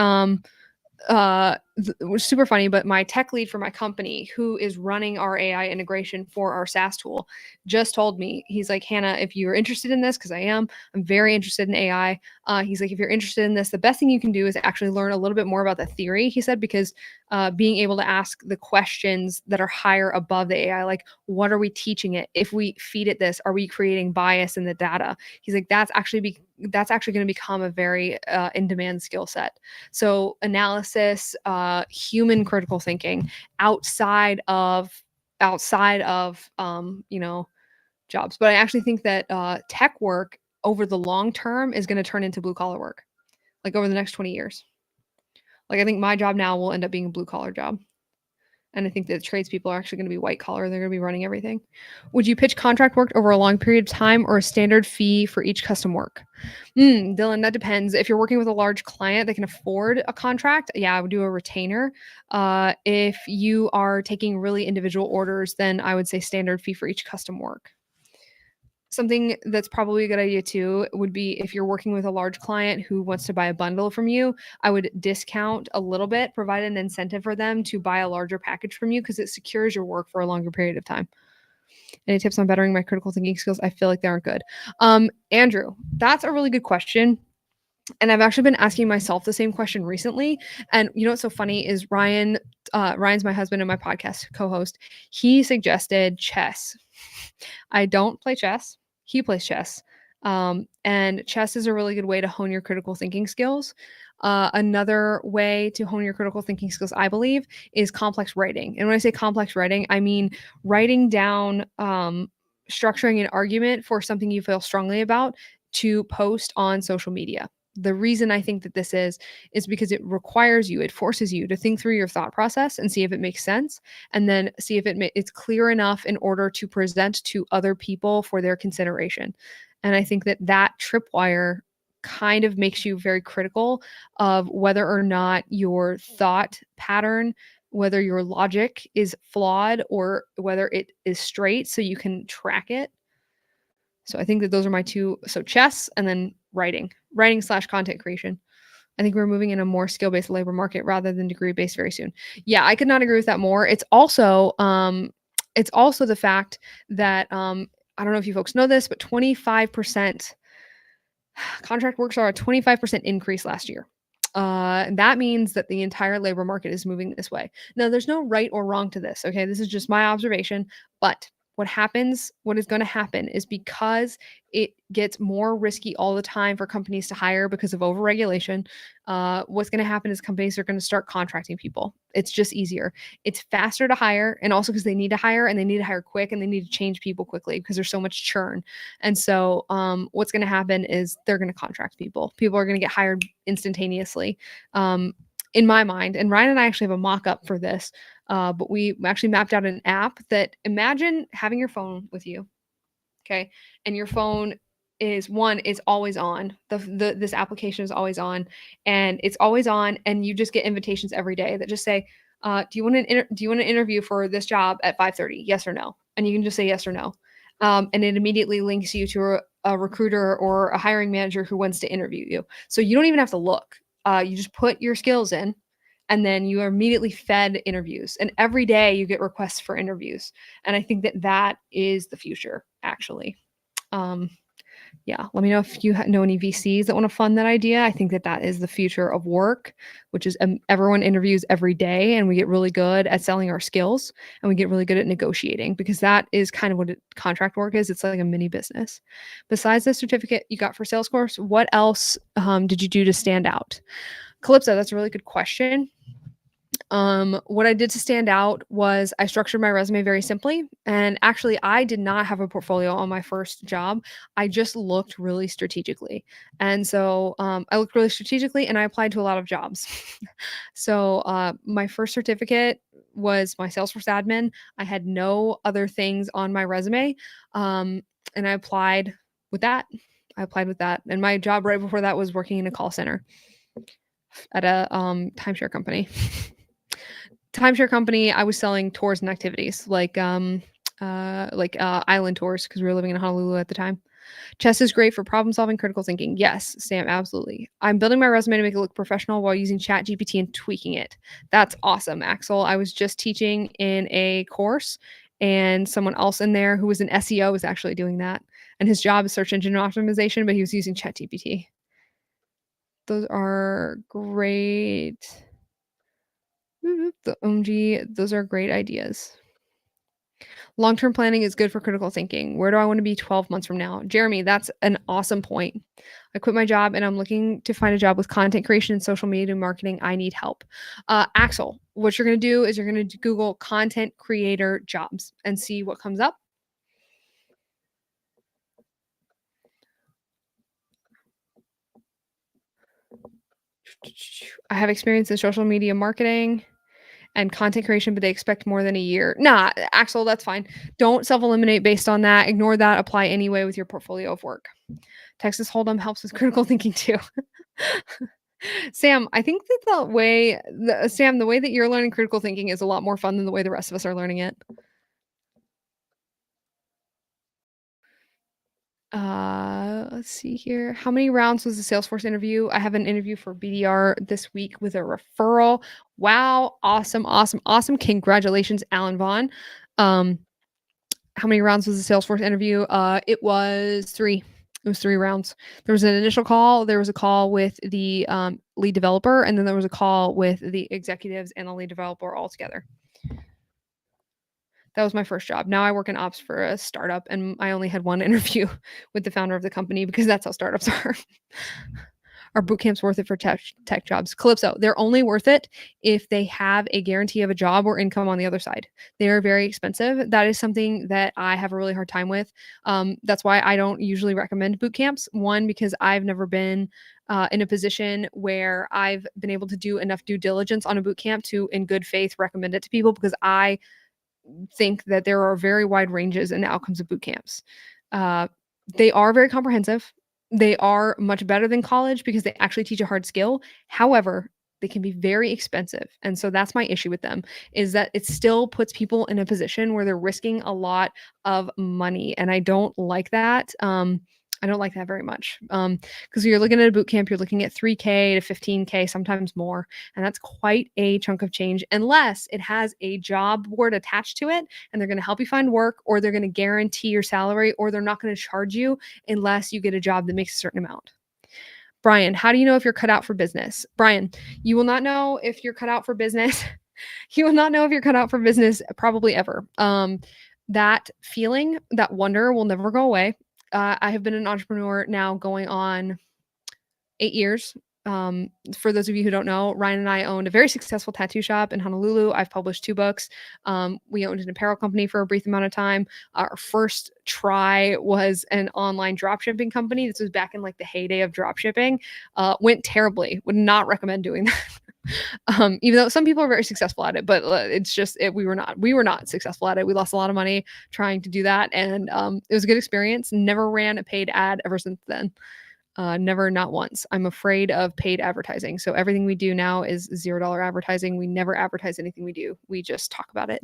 Was super funny, but my tech lead for my company, who is running our AI integration for our SaaS tool, just told me, he's like, Hannah, if you're interested in this, because I'm very interested in AI. He's like, if you're interested in this, the best thing you can do is actually learn a little bit more about the theory. He said, because being able to ask the questions that are higher above the AI, like, what are we teaching it? If we feed it this, are we creating bias in the data? He's like, that's actually going to become a very in-demand skill set. So analysis, human critical thinking outside of jobs. But I actually think that tech work over the long term is going to turn into blue collar work, like over the next 20 years. Like I think my job now will end up being a blue collar job. And I think that tradespeople are actually going to be white collar. They're going to be running everything. Would you pitch contract work over a long period of time or a standard fee for each custom work? Dylan, that depends. If you're working with a large client that can afford a contract, yeah, I would do a retainer. If you are taking really individual orders, then I would say standard fee for each custom work. Something that's probably a good idea too would be if you're working with a large client who wants to buy a bundle from you, I would discount a little bit, provide an incentive for them to buy a larger package from you because it secures your work for a longer period of time. Any tips on bettering my critical thinking skills? I feel like they aren't good. Andrew, that's a really good question. And I've actually been asking myself the same question recently. And you know what's so funny is Ryan's my husband and my podcast co-host. He suggested chess. I don't play chess. He plays chess. And chess is a really good way to hone your critical thinking skills. Another way to hone your critical thinking skills, I believe, is complex writing. And when I say complex writing, I mean writing down, structuring an argument for something you feel strongly about to post on social media. The reason I think that this is because it forces you to think through your thought process and see if it makes sense, and then see if it's clear enough in order to present to other people for their consideration. And I think that tripwire kind of makes you very critical of whether or not your thought pattern, whether your logic is flawed or whether it is straight so you can track it. So I think that those are my two. So chess and then writing/content creation. I think we're moving in a more skill-based labor market rather than degree-based very soon. Yeah, I could not agree with that more. It's also the fact that I don't know if you folks know this, but 25% contract work saw a 25% increase last year. That means that the entire labor market is moving this way. Now, there's no right or wrong to this. Okay, this is just my observation, but what is going to happen is because it gets more risky all the time for companies to hire because of overregulation. What's going to happen is companies are going to start contracting people. It's just easier. It's faster to hire, and also because they need to hire and they need to hire quick and they need to change people quickly because there's so much churn. And so, what's going to happen is they're going to contract people. People are going to get hired instantaneously. In my mind, and Ryan and I actually have a mock-up for this, but we actually mapped out an app that, imagine having your phone with you, okay, and your phone is always on. This application is always on, and it's always on, and you just get invitations every day that just say, do you want an interview for this job at 5:30? Yes or no? And you can just say yes or no, and it immediately links you to a recruiter or a hiring manager who wants to interview you. So you don't even have to look. You just put your skills in, and then you are immediately fed interviews. And every day you get requests for interviews. And I think that is the future, actually. Yeah, let me know if you know any VCs that want to fund that idea. I think that that is the future of work, which is everyone interviews every day, and we get really good at selling our skills, and we get really good at negotiating because that is kind of what contract work is. It's like a mini business. Besides the certificate you got for Salesforce, what else did you do to stand out? Calypso, that's a really good question. What I did to stand out was I structured my resume very simply. And actually, I did not have a portfolio on my first job. I just looked really strategically. And so I looked really strategically and I applied to a lot of jobs. So my first certificate was my Salesforce admin. I had no other things on my resume. Um, and I applied with that. I applied with that. And my job right before that was working in a call center at a timeshare company. Timeshare company, I was selling tours and activities island tours because we were living in Honolulu at the time. Chess is great for problem solving, critical thinking. Yes, Sam, absolutely. I'm building my resume to make it look professional while using Chat GPT and tweaking it. That's awesome, Axel. I was just teaching in a course, and someone else in there who was an SEO was actually doing that. And his job is search engine optimization, but he was using Chat GPT. Those are great. The OMG, those are great ideas. Long-term planning is good for critical thinking. Where do I want to be 12 months from now? Jeremy, that's an awesome point. I quit my job and I'm looking to find a job with content creation and social media marketing. I need help. Axel, what you're going to do is you're going to Google content creator jobs and see what comes up. I have experience in social media marketing and content creation, but they expect more than a year. Nah, Axel, that's fine. Don't self eliminate based on that. Ignore that. Apply anyway with your portfolio of work. Texas Hold'em helps with critical thinking too. Sam, I think that the way that you're learning critical thinking is a lot more fun than the way the rest of us are learning it. Let's see here. How many rounds was the Salesforce interview? I have an interview for BDR this week with a referral. Wow, awesome, awesome, awesome. Congratulations, Alan Vaughn. Um, how many rounds was the Salesforce interview? It was 3. It was 3 rounds. There was an initial call, there was a call with the, lead developer, and then there was a call with the executives and the lead developer all together. That was my first job. Now I work in ops for a startup, and I only had 1 interview with the founder of the company because that's how startups are. Are boot camps worth it for tech jobs? Calypso, they're only worth it if they have a guarantee of a job or income on the other side. They are very expensive. That is something that I have a really hard time with. That's why I don't usually recommend boot camps. One, because I've never been in a position where I've been able to do enough due diligence on a boot camp to, in good faith, recommend it to people because I think that there are very wide ranges in the outcomes of boot camps. Uh, they are very comprehensive. They are much better than college because they actually teach a hard skill. However, they can be very expensive. And so that's my issue with them is that it still puts people in a position where they're risking a lot of money. And I don't like that. I don't like that very much. Because you're looking at a boot camp, you're looking at 3K to 15K, sometimes more. And that's quite a chunk of change, unless it has a job board attached to it and they're going to help you find work, or they're going to guarantee your salary, or they're not going to charge you unless you get a job that makes a certain amount. Brian, how do you know if you're cut out for business? Brian, you will not know if you're cut out for business. You will not know if you're cut out for business probably ever. That feeling, that wonder will never go away. I have been an entrepreneur now going on 8 years. For those of you who don't know, Ryan and I owned a very successful tattoo shop in Honolulu. I've published 2 books. We owned an apparel company for a brief amount of time. Our first try was an online dropshipping company. This was back in like the heyday of dropshipping. Went terribly. Would not recommend doing that. Even though some people are very successful at it, but it's just we were not successful at it. We lost a lot of money trying to do that, and it was a good experience. Never ran a paid ad ever since then. Never, not once. I'm afraid of paid advertising. So everything we do now is $0 advertising. We never advertise anything we do. We just talk about it.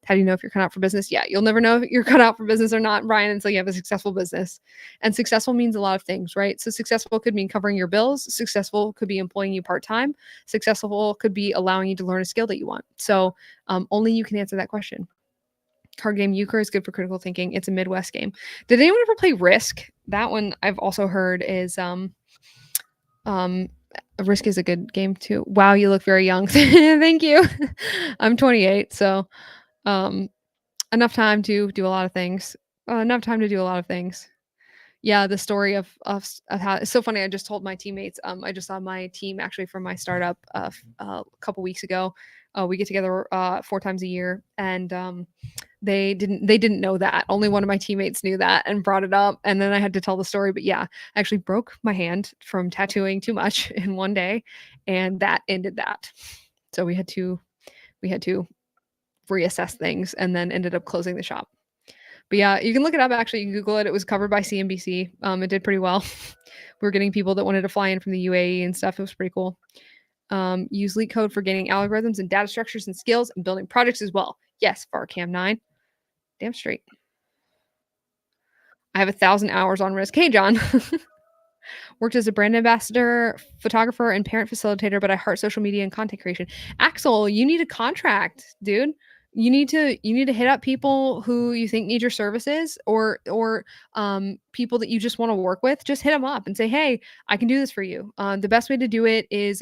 How do you know if you're cut out for business? Yeah, you'll never know if you're cut out for business or not, Brian, until you have a successful business. And successful means a lot of things, right? So successful could mean covering your bills. Successful could be employing you part-time. Successful could be allowing you to learn a skill that you want. So only you can answer that question. Card game Euchre is good for critical thinking. It's a Midwest game. Did anyone ever play Risk? That one I've also heard is Risk is a good game too. Wow, you look very young. Thank you. I'm 28, so enough time to do a lot of things. Enough time to do a lot of things. Yeah, the story of how it's so funny. I just told my teammates. I just saw my team actually from my startup a couple weeks ago. We get together 4 times a year, and they didn't know that. Only one of my teammates knew that and brought it up, and then I had to tell the story. But yeah, I actually broke my hand from tattooing too much in one day, and that ended that. So we had to reassess things, and then ended up closing the shop. But yeah, you can look it up. Actually, you can Google it. It was covered by CNBC. It did pretty well. We were getting people that wanted to fly in from the UAE and stuff. It was pretty cool. Use Leak Code for gaining algorithms and data structures and skills and building projects as well. Yes, FarCam 9. Damn straight. I have 1,000 hours on Risk. Hey, John. Worked as a brand ambassador, photographer, and parent facilitator, but I heart social media and content creation. Axel, you need a contract, dude. You need to hit up people who you think need your services, or people that you just want to work with. Just hit them up and say, hey, I can do this for you. The best way to do it is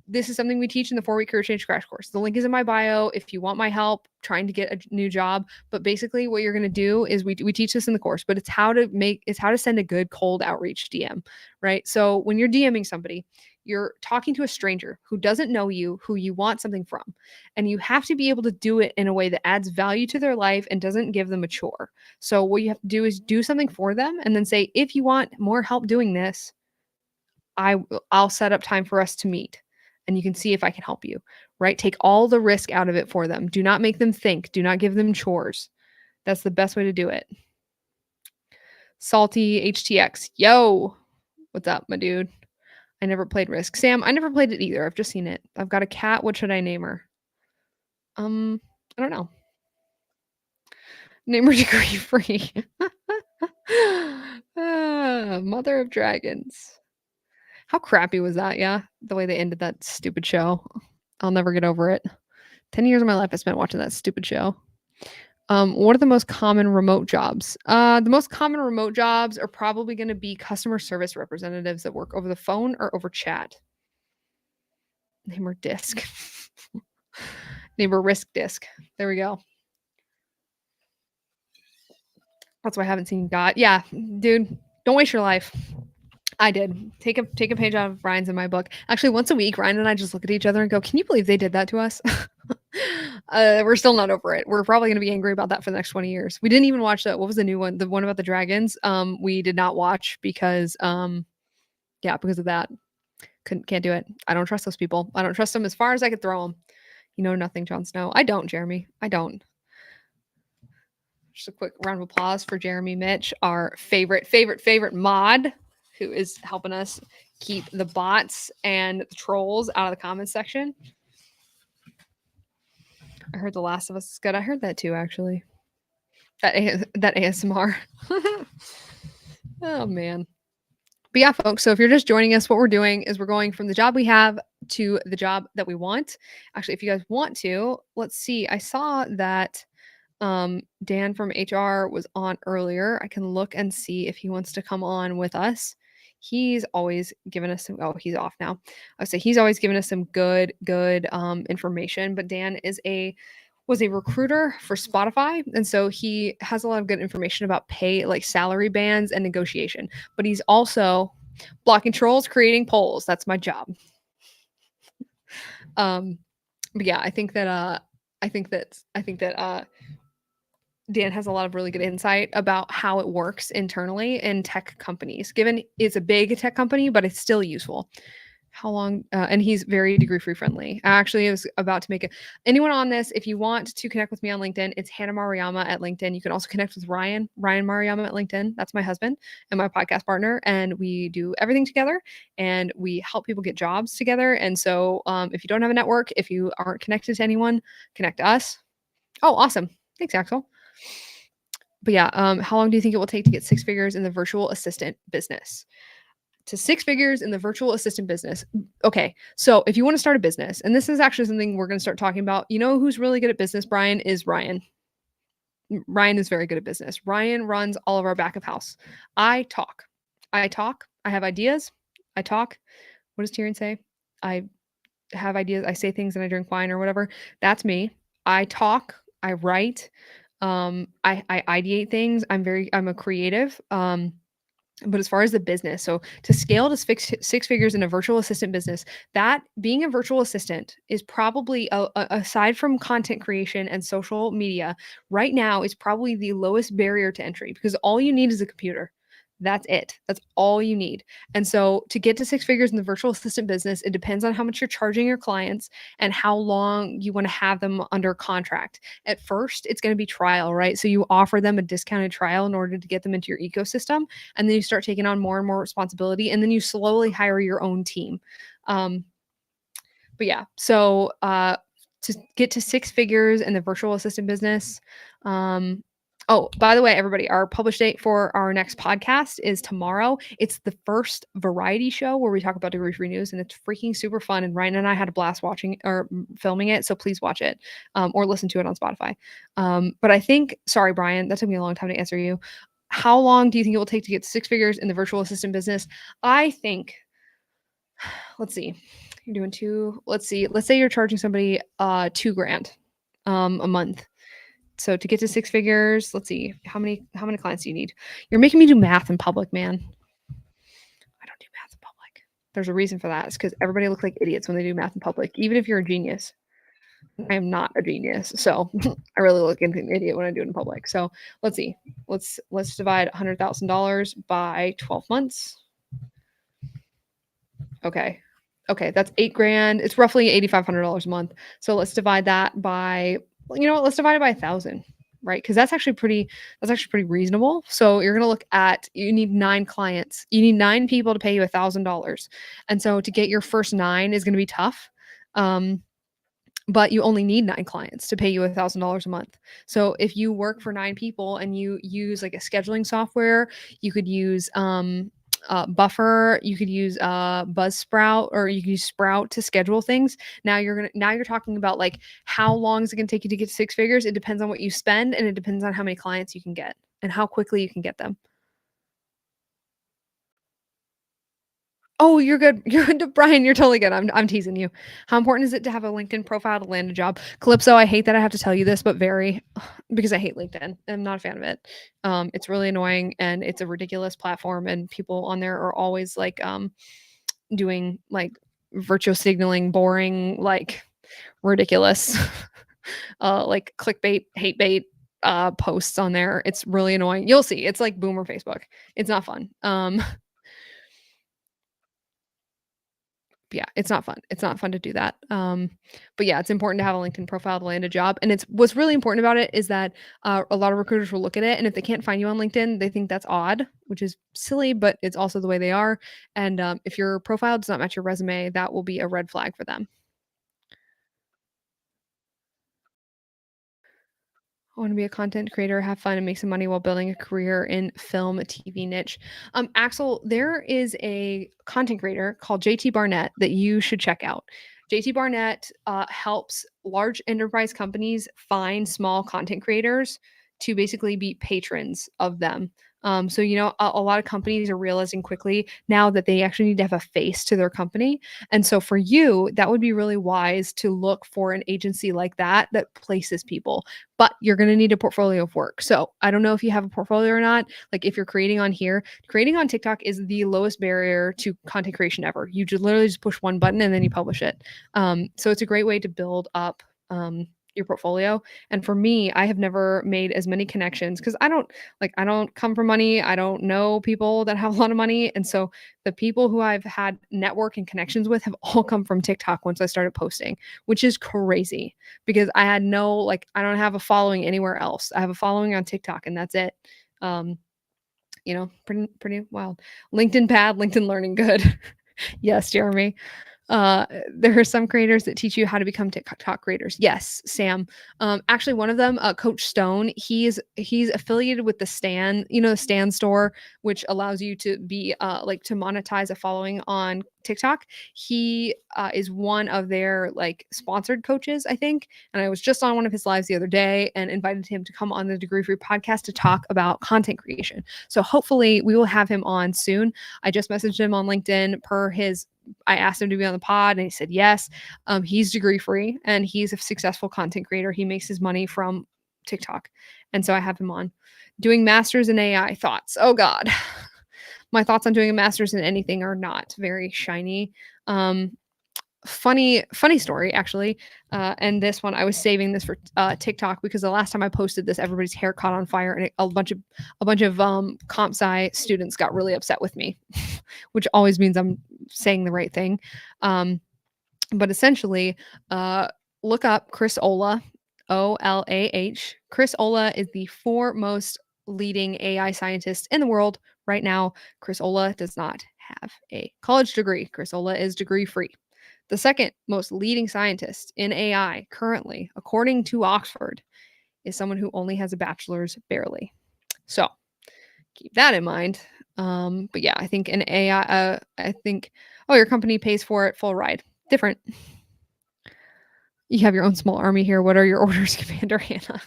this is something we teach in the 4-week career change crash course. The link is in my bio if you want my help trying to get a new job. But basically what you're going to do is we teach this in the course, but it's how to send a good cold outreach DM, right? So when you're DMing somebody, you're talking to a stranger who doesn't know you, who you want something from, and you have to be able to do it in a way that adds value to their life and doesn't give them a chore. So what you have to do is do something for them and then say, if you want more help doing this, I'll set up time for us to meet and you can see if I can help you, right? Take all the risk out of it for them. Do not make them think. Do not give them chores. That's the best way to do it. Salty HTX. Yo, what's up, my dude? I never played Risk. Sam, I never played it either. I've just seen it. I've got a cat. What should I name her? I don't know. Name her degree free. Mother of Dragons. How crappy was that? Yeah, the way they ended that stupid show. I'll never get over it. 10 years of my life I spent watching that stupid show. What are the most common remote jobs? The most common remote jobs are probably going to be customer service representatives that work over the phone or over chat. Name her Disc. Name her Risk Disc. There we go. That's why I haven't seen God. Yeah, dude, don't waste your life. I did. Take a page out of Ryan's in my book. Actually, once a week, Ryan and I just look at each other and go, "Can you believe they did that to us?" We're still not over it. We're probably going to be angry about that for the next 20 years. We didn't even watch what was the new one? The one about the dragons. We did not watch because because of that. Can't do it. I don't trust those people. I don't trust them as far as I could throw them. You know nothing, Jon Snow. I don't, Jeremy. I don't. Just a quick round of applause for Jeremy Mitch, our favorite mod, who is helping us keep the bots and the trolls out of the comments section. I heard The Last of Us is good. I heard that too, actually. That ASMR. Oh, man. But yeah, folks, so if you're just joining us, what we're doing is we're going from the job we have to the job that we want. Actually, if you guys want to, let's see. I saw that Dan from HR was on earlier. I can look and see if he wants to come on with us. He's always given us he's off now. I would say he's always given us some good information, but Dan was a recruiter for Spotify, and so he has a lot of good information about pay, like salary bands and negotiation. But he's also blocking trolls, creating polls. That's my job. But yeah, I think that Dan has a lot of really good insight about how it works internally in tech companies. Given it's a big tech company, but it's still useful. How long? And he's very degree free friendly. I actually was about to make anyone on this. If you want to connect with me on LinkedIn, it's Hannah Maruyama at LinkedIn. You can also connect with Ryan Maruyama at LinkedIn. That's my husband and my podcast partner, and we do everything together. And we help people get jobs together. And so, if you don't have a network, if you aren't connected to anyone, connect to us. Oh, awesome! Thanks, Axel. But yeah, how long do you think it will take to get 6 figures in the virtual assistant business? To 6 figures in the virtual assistant business. Okay, so if you want to start a business, and this is actually something we're going to start talking about, you know who's really good at business, Brian, is Ryan. Ryan is very good at business. Ryan runs all of our back of house. I talk. I talk. I have ideas. I talk. What does Tyrion say? I have ideas. I say things and I drink wine or whatever. That's me. I talk. I write. I ideate things. I'm a creative. But as far as the business, so to scale to six figures in a virtual assistant business, that being a virtual assistant is probably aside from content creation and social media, right now is probably the lowest barrier to entry because all you need is a computer. That's it. That's all you need. And so to get to six figures in the virtual assistant business, it depends on how much you're charging your clients and how long you want to have them under contract. At first, it's going to be trial, right? So you offer them a discounted trial in order to get them into your ecosystem, and then you start taking on more and more responsibility, and then you slowly hire your own team. Um, but yeah, so to get to six figures in the virtual assistant business, oh, by the way, everybody, our publish date for our next podcast is tomorrow. It's the first variety show where we talk about degree free news, and it's freaking super fun. And Ryan and I had a blast watching or filming it. So please watch it or listen to it on Spotify. But I think, sorry, Brian, that took me a long time to answer you. How long do you think it will take to get six figures in the virtual assistant business? I think, let's see, you're doing two, let's say you're charging somebody 2 grand a month. So to get to six figures, let's see, how many clients do you need? You're making me do math in public, man. I don't do math in public. There's a reason for that. It's because everybody looks like idiots when they do math in public, even if you're a genius. I am not a genius, so I really look like an idiot when I do it in public. So let's see. Let's divide $100,000 by 12 months. Okay. Okay, that's 8 grand. It's roughly $8,500 a month. So let's divide that by, you know what? Let's divide it by 1,000, right? Because that's actually pretty reasonable. So you're gonna look at you need 9 clients. You need 9 people to pay you $1,000, and so to get your first 9 is gonna be tough. Um, but you only need 9 clients to pay you $1,000 a month. So if you work for 9 people and you use like a scheduling software, you could use Buffer, you could use Buzzsprout, or you could use Sprout to schedule things. Now you're talking about like how long is it gonna take you to get to six figures? It depends on what you spend, and it depends on how many clients you can get and how quickly you can get them. Oh, you're good. You're good, Brian, you're totally good. I'm teasing you. How important is it to have a LinkedIn profile to land a job? Calypso, I hate that I have to tell you this, but very because I hate LinkedIn. I'm not a fan of it. It's really annoying and it's a ridiculous platform, and people on there are always like doing like virtue signaling, boring, like ridiculous like clickbait, hate bait posts on there. It's really annoying. You'll see. It's like boomer Facebook. It's not fun. Yeah, it's not fun. It's not fun to do that. But yeah, it's important to have a LinkedIn profile to land a job. And it's what's really important about it is that a lot of recruiters will look at it, and if they can't find you on LinkedIn, they think that's odd, which is silly, but it's also the way they are. And if your profile does not match your resume, that will be a red flag for them. I want to be a content creator, have fun, and make some money while building a career in film, TV niche. Axel, there is a content creator called JT Barnett that you should check out. JT Barnett helps large enterprise companies find small content creators to basically be patrons of them. So you know, a lot of companies are realizing quickly now that they actually need to have a face to their company, and so for you, that would be really wise to look for an agency like that that places people, but you're going to need a portfolio of work. So I don't know if you have a portfolio or not. Like if you're creating on here, creating on TikTok is the lowest barrier to content creation ever. You just literally just push one button and then you publish it. So it's a great way to build up your portfolio. And for me, I have never made as many connections because I don't come from money. I don't know people that have a lot of money. And so the people who I've had network and connections with have all come from TikTok once I started posting, which is crazy because I had no like I don't have a following anywhere else. I have a following on TikTok and that's it. Um, pretty wild. LinkedIn bad, LinkedIn learning good. Yes, Jeremy. There are some creators that teach you how to become TikTok creators. Yes, Sam. Actually, one of them, Coach Stone, he's affiliated with the Stan, the Stan store, which allows you to be like to monetize a following on TikTok. He is one of their like sponsored coaches, I think. And I was just on one of his lives the other day and invited him to come on the Degree Free podcast to talk about content creation. So hopefully we will have him on soon. I just messaged him on LinkedIn per his I asked him to be on the pod and he said yes. He's degree free and he's a successful content creator. He makes his money from TikTok. And so I have him on. Doing masters in AI thoughts. Oh God. My thoughts on doing a master's in anything are not very shiny. Funny story actually, and this one I was saving this for TikTok because the last time I posted this, everybody's hair caught on fire, and a bunch of comp sci students got really upset with me, which always means I'm saying the right thing. But essentially, look up Chris Olah, Olah. Chris Olah is the foremost leading AI scientist in the world right now. Chris Olah does not have a college degree. Chris Olah is degree free. The second most leading scientist in AI currently, according to Oxford, is someone who only has a bachelor's barely. So keep that in mind. But yeah, I think in AI, I think, oh, your company pays for it, full ride. Different. You have your own small army here. What are your orders, Commander Hannah?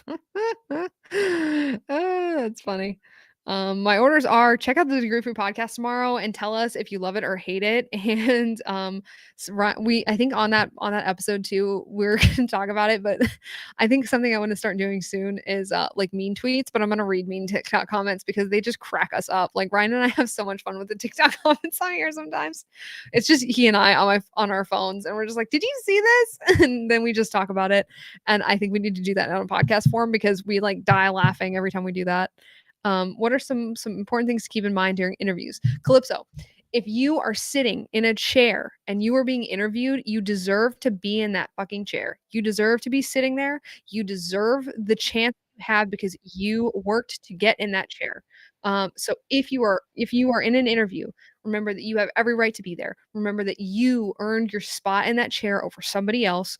That's funny. My orders are check out the Degree Free podcast tomorrow and tell us if you love it or hate it. And I think on that episode too, we're gonna talk about it. But I think something I want to start doing soon is like mean tweets. But I'm gonna read mean TikTok comments because they just crack us up. Like Ryan and I have so much fun with the TikTok comments on here sometimes. It's just he and I on our phones, and we're just like, "Did you see this?" And then we just talk about it. And I think we need to do that on a podcast form because we like die laughing every time we do that. What are some important things to keep in mind during interviews? Calypso, if you are sitting in a chair and you are being interviewed, you deserve to be in that fucking chair. You deserve to be sitting there. You deserve the chance you have because you worked to get in that chair. So if you are in an interview, remember that you have every right to be there. Remember that you earned your spot in that chair over somebody else.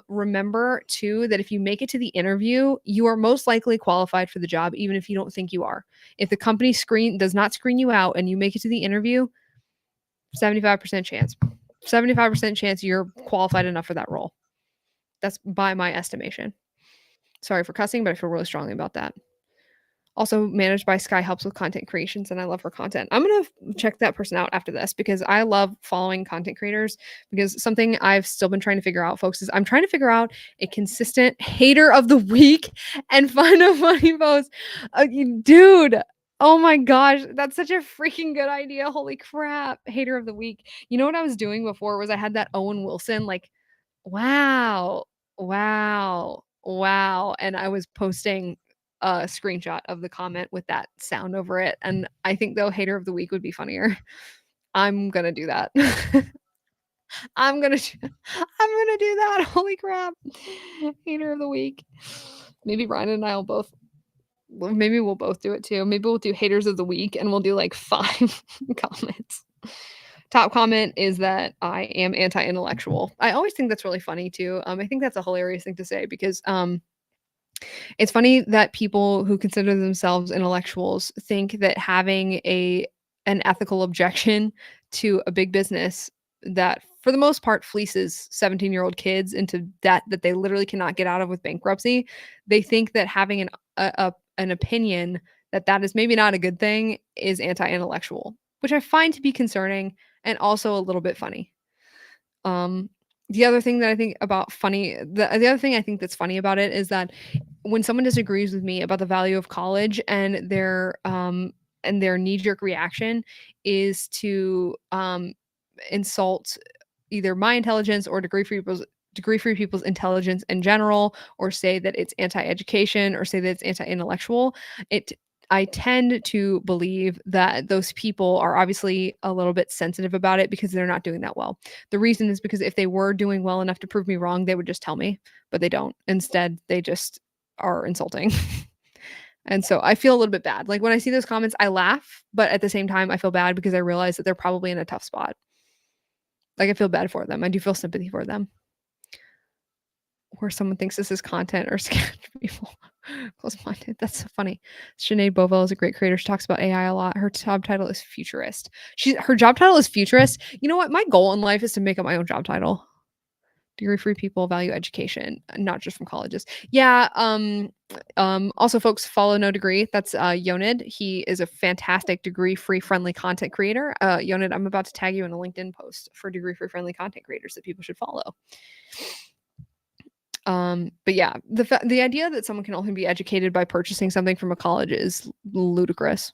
Remember too that if you make it to the interview, you are most likely qualified for the job, even if you don't think you are. If the company does not screen you out and you make it to the interview, 75% chance. 75% chance you're qualified enough for that role. That's by my estimation. Sorry for cussing, but I feel really strongly about that. Also managed by Sky helps with content creations, and I love her content. I'm gonna check that person out after this because I love following content creators. Because something I've still been trying to figure out, folks, is I'm trying to figure out a consistent hater of the week and find a funny post. Dude, oh my gosh, that's such a freaking good idea. Holy crap, hater of the week. You know what I was doing before was I had that Owen Wilson like, wow, wow, wow, and I was posting a screenshot of the comment with that sound over it, and I think though hater of the week would be funnier. I'm gonna do that. I'm gonna I'm gonna do that. Holy crap. Hater of the week. Maybe Ryan and I will both maybe we'll both do it too. Maybe we'll do haters of the week and we'll do like 5 comments. Top comment is that I am anti-intellectual. I always think that's really funny too. I think that's a hilarious thing to say because it's funny that people who consider themselves intellectuals think that having an ethical objection to a big business that for the most part fleeces 17-year-old kids into debt that they literally cannot get out of with bankruptcy, they think that having an opinion that is maybe not a good thing is anti-intellectual, which I find to be concerning and also a little bit funny. The other thing that I think about the other thing I think that's funny about it is that when someone disagrees with me about the value of college and their knee-jerk reaction is to insult either my intelligence or degree-free people's intelligence in general, or say that it's anti-education or say that it's anti-intellectual, I tend to believe that those people are obviously a little bit sensitive about it because they're not doing that well. The reason is because if they were doing well enough to prove me wrong, they would just tell me, but they don't. Instead, they just are insulting. And so I feel a little bit bad. Like when I see those comments, I laugh, but at the same time, I feel bad because I realize that they're probably in a tough spot. Like, I feel bad for them. I do feel sympathy for them. Or someone thinks this is content or scared people close-minded. That's so funny. Sinead Bovell is a great creator. She talks about AI a lot. Her job title is futurist. Her job title is futurist. You know what? My goal in life is to make up my own job title. Degree-free people value education, not just from colleges. Yeah, also folks follow No Degree. That's Yonid. He is a fantastic degree-free friendly content creator. Yonid, I'm about to tag you in a LinkedIn post for degree-free friendly content creators that people should follow. But yeah, the idea that someone can only be educated by purchasing something from a college is ludicrous.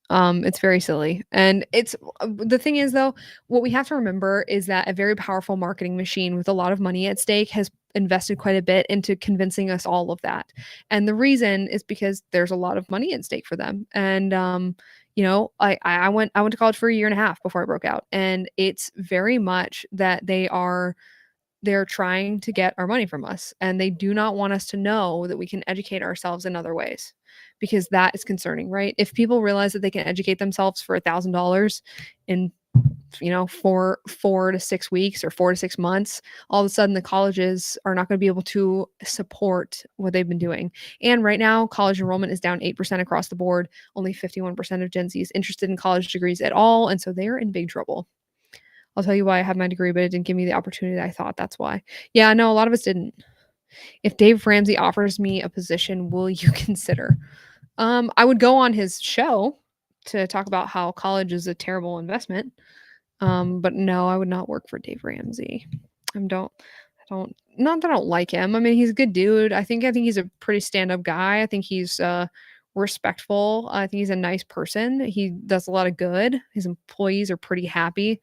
It's very silly. And it's the thing is though, what we have to remember is that a very powerful marketing machine with a lot of money at stake has invested quite a bit into convincing us all of that. And the reason is because there's a lot of money at stake for them. And I went to college for a year and a half before I broke out. And it's very much that they're trying to get our money from us, and they do not want us to know that we can educate ourselves in other ways, because that is concerning, right? If people realize that they can educate themselves for $1,000 in, 4 to 6 weeks or 4 to 6 months, all of a sudden the colleges are not going to be able to support what they've been doing. And right now, college enrollment is down 8% across the board. Only 51% of Gen Z is interested in college degrees at all, and so they're in big trouble. I'll tell you why I have my degree, but it didn't give me the opportunity that I thought. That's why. Yeah, no, a lot of us didn't. If Dave Ramsey offers me a position, will you consider? I would go on his show to talk about how college is a terrible investment. But no, I would not work for Dave Ramsey. Not that I don't like him. I mean, he's a good dude. I think he's a pretty stand-up guy. I think he's respectful. I think he's a nice person. He does a lot of good. His employees are pretty happy.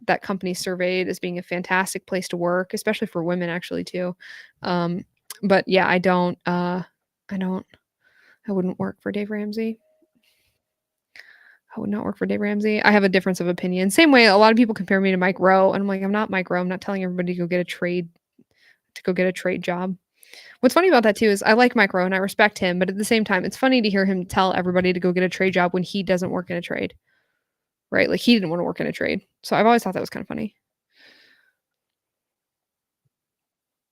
That company surveyed as being a fantastic place to work, especially for women actually too. But yeah, I wouldn't work for Dave Ramsey. I would not work for Dave Ramsey. I have a difference of opinion. Same way a lot of people compare me to Mike Rowe, and I'm like, I'm not Mike Rowe. I'm not telling everybody to go get a trade job. What's funny about that too is I like Mike Rowe and I respect him, but at the same time, it's funny to hear him tell everybody to go get a trade job when he doesn't work in a trade. Right? Like he didn't want to work in a trade. So I've always thought that was kind of funny.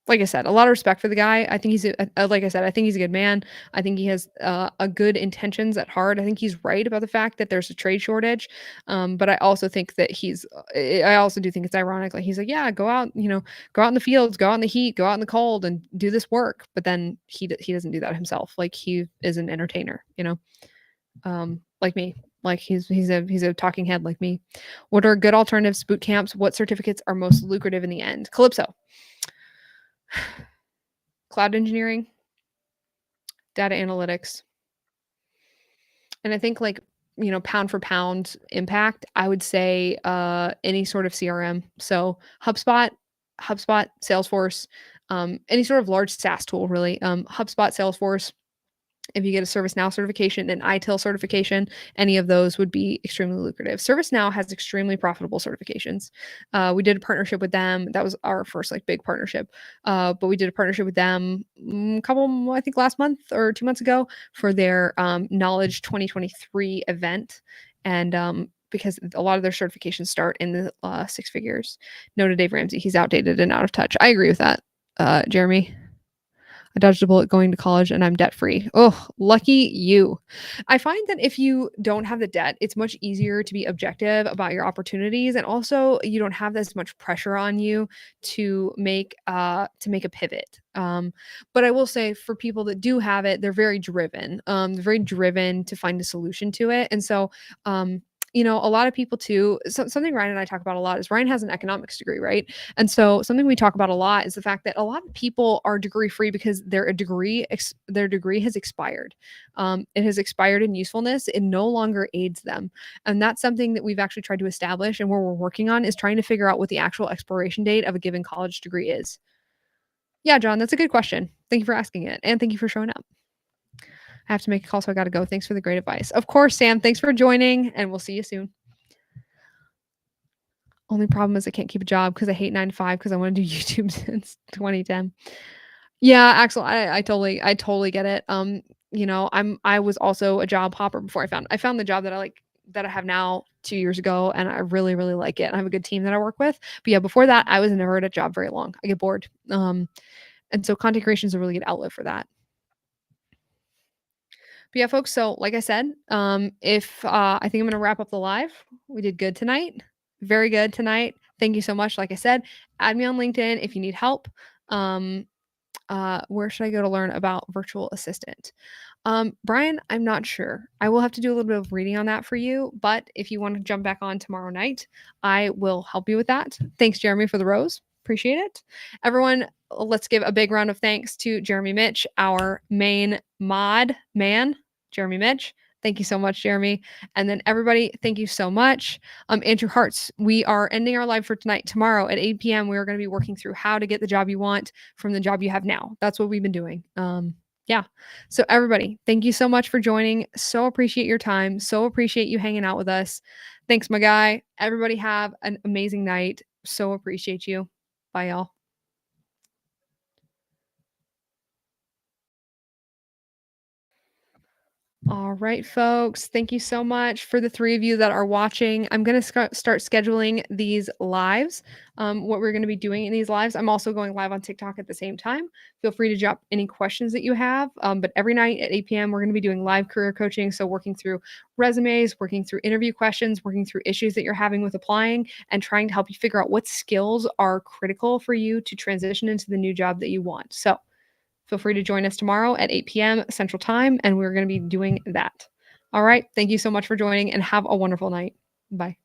Like I said, a lot of respect for the guy. I think like I said, I think he's a good man. I think he has a good intentions at heart. I think he's right about the fact that there's a trade shortage. But I also think that I also do think it's ironic. Like he's like, yeah, go out, go out in the fields, go out in the heat, go out in the cold, and do this work. But then he doesn't do that himself. Like he is an entertainer, like me. Like he's a talking head like me. What are good alternatives to boot camps? What certificates are most lucrative in the end? Calypso. Cloud engineering, data analytics. And I think like, pound for pound impact, I would say any sort of CRM. So HubSpot, Salesforce, any sort of large SaaS tool really. HubSpot, Salesforce, if you get a ServiceNow certification, an ITIL certification, any of those would be extremely lucrative. ServiceNow has extremely profitable certifications. We did a partnership with them. That was our first like big partnership. But we did a partnership with them I think last month or 2 months ago for their Knowledge 2023 event. And because a lot of their certifications start in the six figures. No to Dave Ramsey. He's outdated and out of touch. I agree with that, Jeremy. I dodged a bullet going to college and I'm debt free. Oh, lucky you. I find that if you don't have the debt, it's much easier to be objective about your opportunities. And also you don't have as much pressure on you to make a pivot. But I will say for people that do have it, they're very driven. They're very driven to find a solution to it. And so a lot of people too, something Ryan and I talk about a lot is Ryan has an economics degree, right? And so something we talk about a lot is the fact that a lot of people are degree free because their degree has expired. It has expired in usefulness. It no longer aids them. And that's something that we've actually tried to establish and where we're working on is trying to figure out what the actual expiration date of a given college degree is. Yeah, John, that's a good question. Thank you for asking it. And thank you for showing up. I have to make a call, so I got to go. Thanks for the great advice. Of course, Sam, thanks for joining, and we'll see you soon. Only problem is I can't keep a job because I hate 9 to 5 because I want to do YouTube since 2010. Yeah, Axel, I totally get it. I was also a job hopper before I found the job that I like that I have now 2 years ago, and I really, really like it. I have a good team that I work with. But yeah, before that, I was never at a job very long. I get bored. And so content creation is a really good outlet for that. But yeah, folks, so like I said, if I think I'm gonna wrap up the live. We did good tonight. Very good tonight. Thank you so much. Like I said, add me on LinkedIn if you need help. Um, where should I go to learn about virtual assistant? Brian, I'm not sure. I will have to do a little bit of reading on that for you. But if you want to jump back on tomorrow night, I will help you with that. Thanks, Jeremy, for the rose. Appreciate it. Everyone, let's give a big round of thanks to Jeremy Mitch, our main mod man, Jeremy Mitch. Thank you so much, Jeremy. And then everybody, thank you so much. Andrew Hartz, we are ending our live for tonight. Tomorrow at 8 p.m., we are going to be working through how to get the job you want from the job you have now. That's what we've been doing. Yeah. So everybody, thank you so much for joining. So appreciate your time. So appreciate you hanging out with us. Thanks, my guy. Everybody have an amazing night. So appreciate you. Bye, y'all. All right, folks. Thank you so much for the three of you that are watching. I'm going to start scheduling these lives. What we're going to be doing in these lives. I'm also going live on TikTok at the same time. Feel free to drop any questions that you have. But every night at 8 p.m., we're going to be doing live career coaching. So, working through resumes, working through interview questions, working through issues that you're having with applying, and trying to help you figure out what skills are critical for you to transition into the new job that you want. So, feel free to join us tomorrow at 8 p.m. Central Time, and we're going to be doing that. All right. Thank you so much for joining, and have a wonderful night. Bye.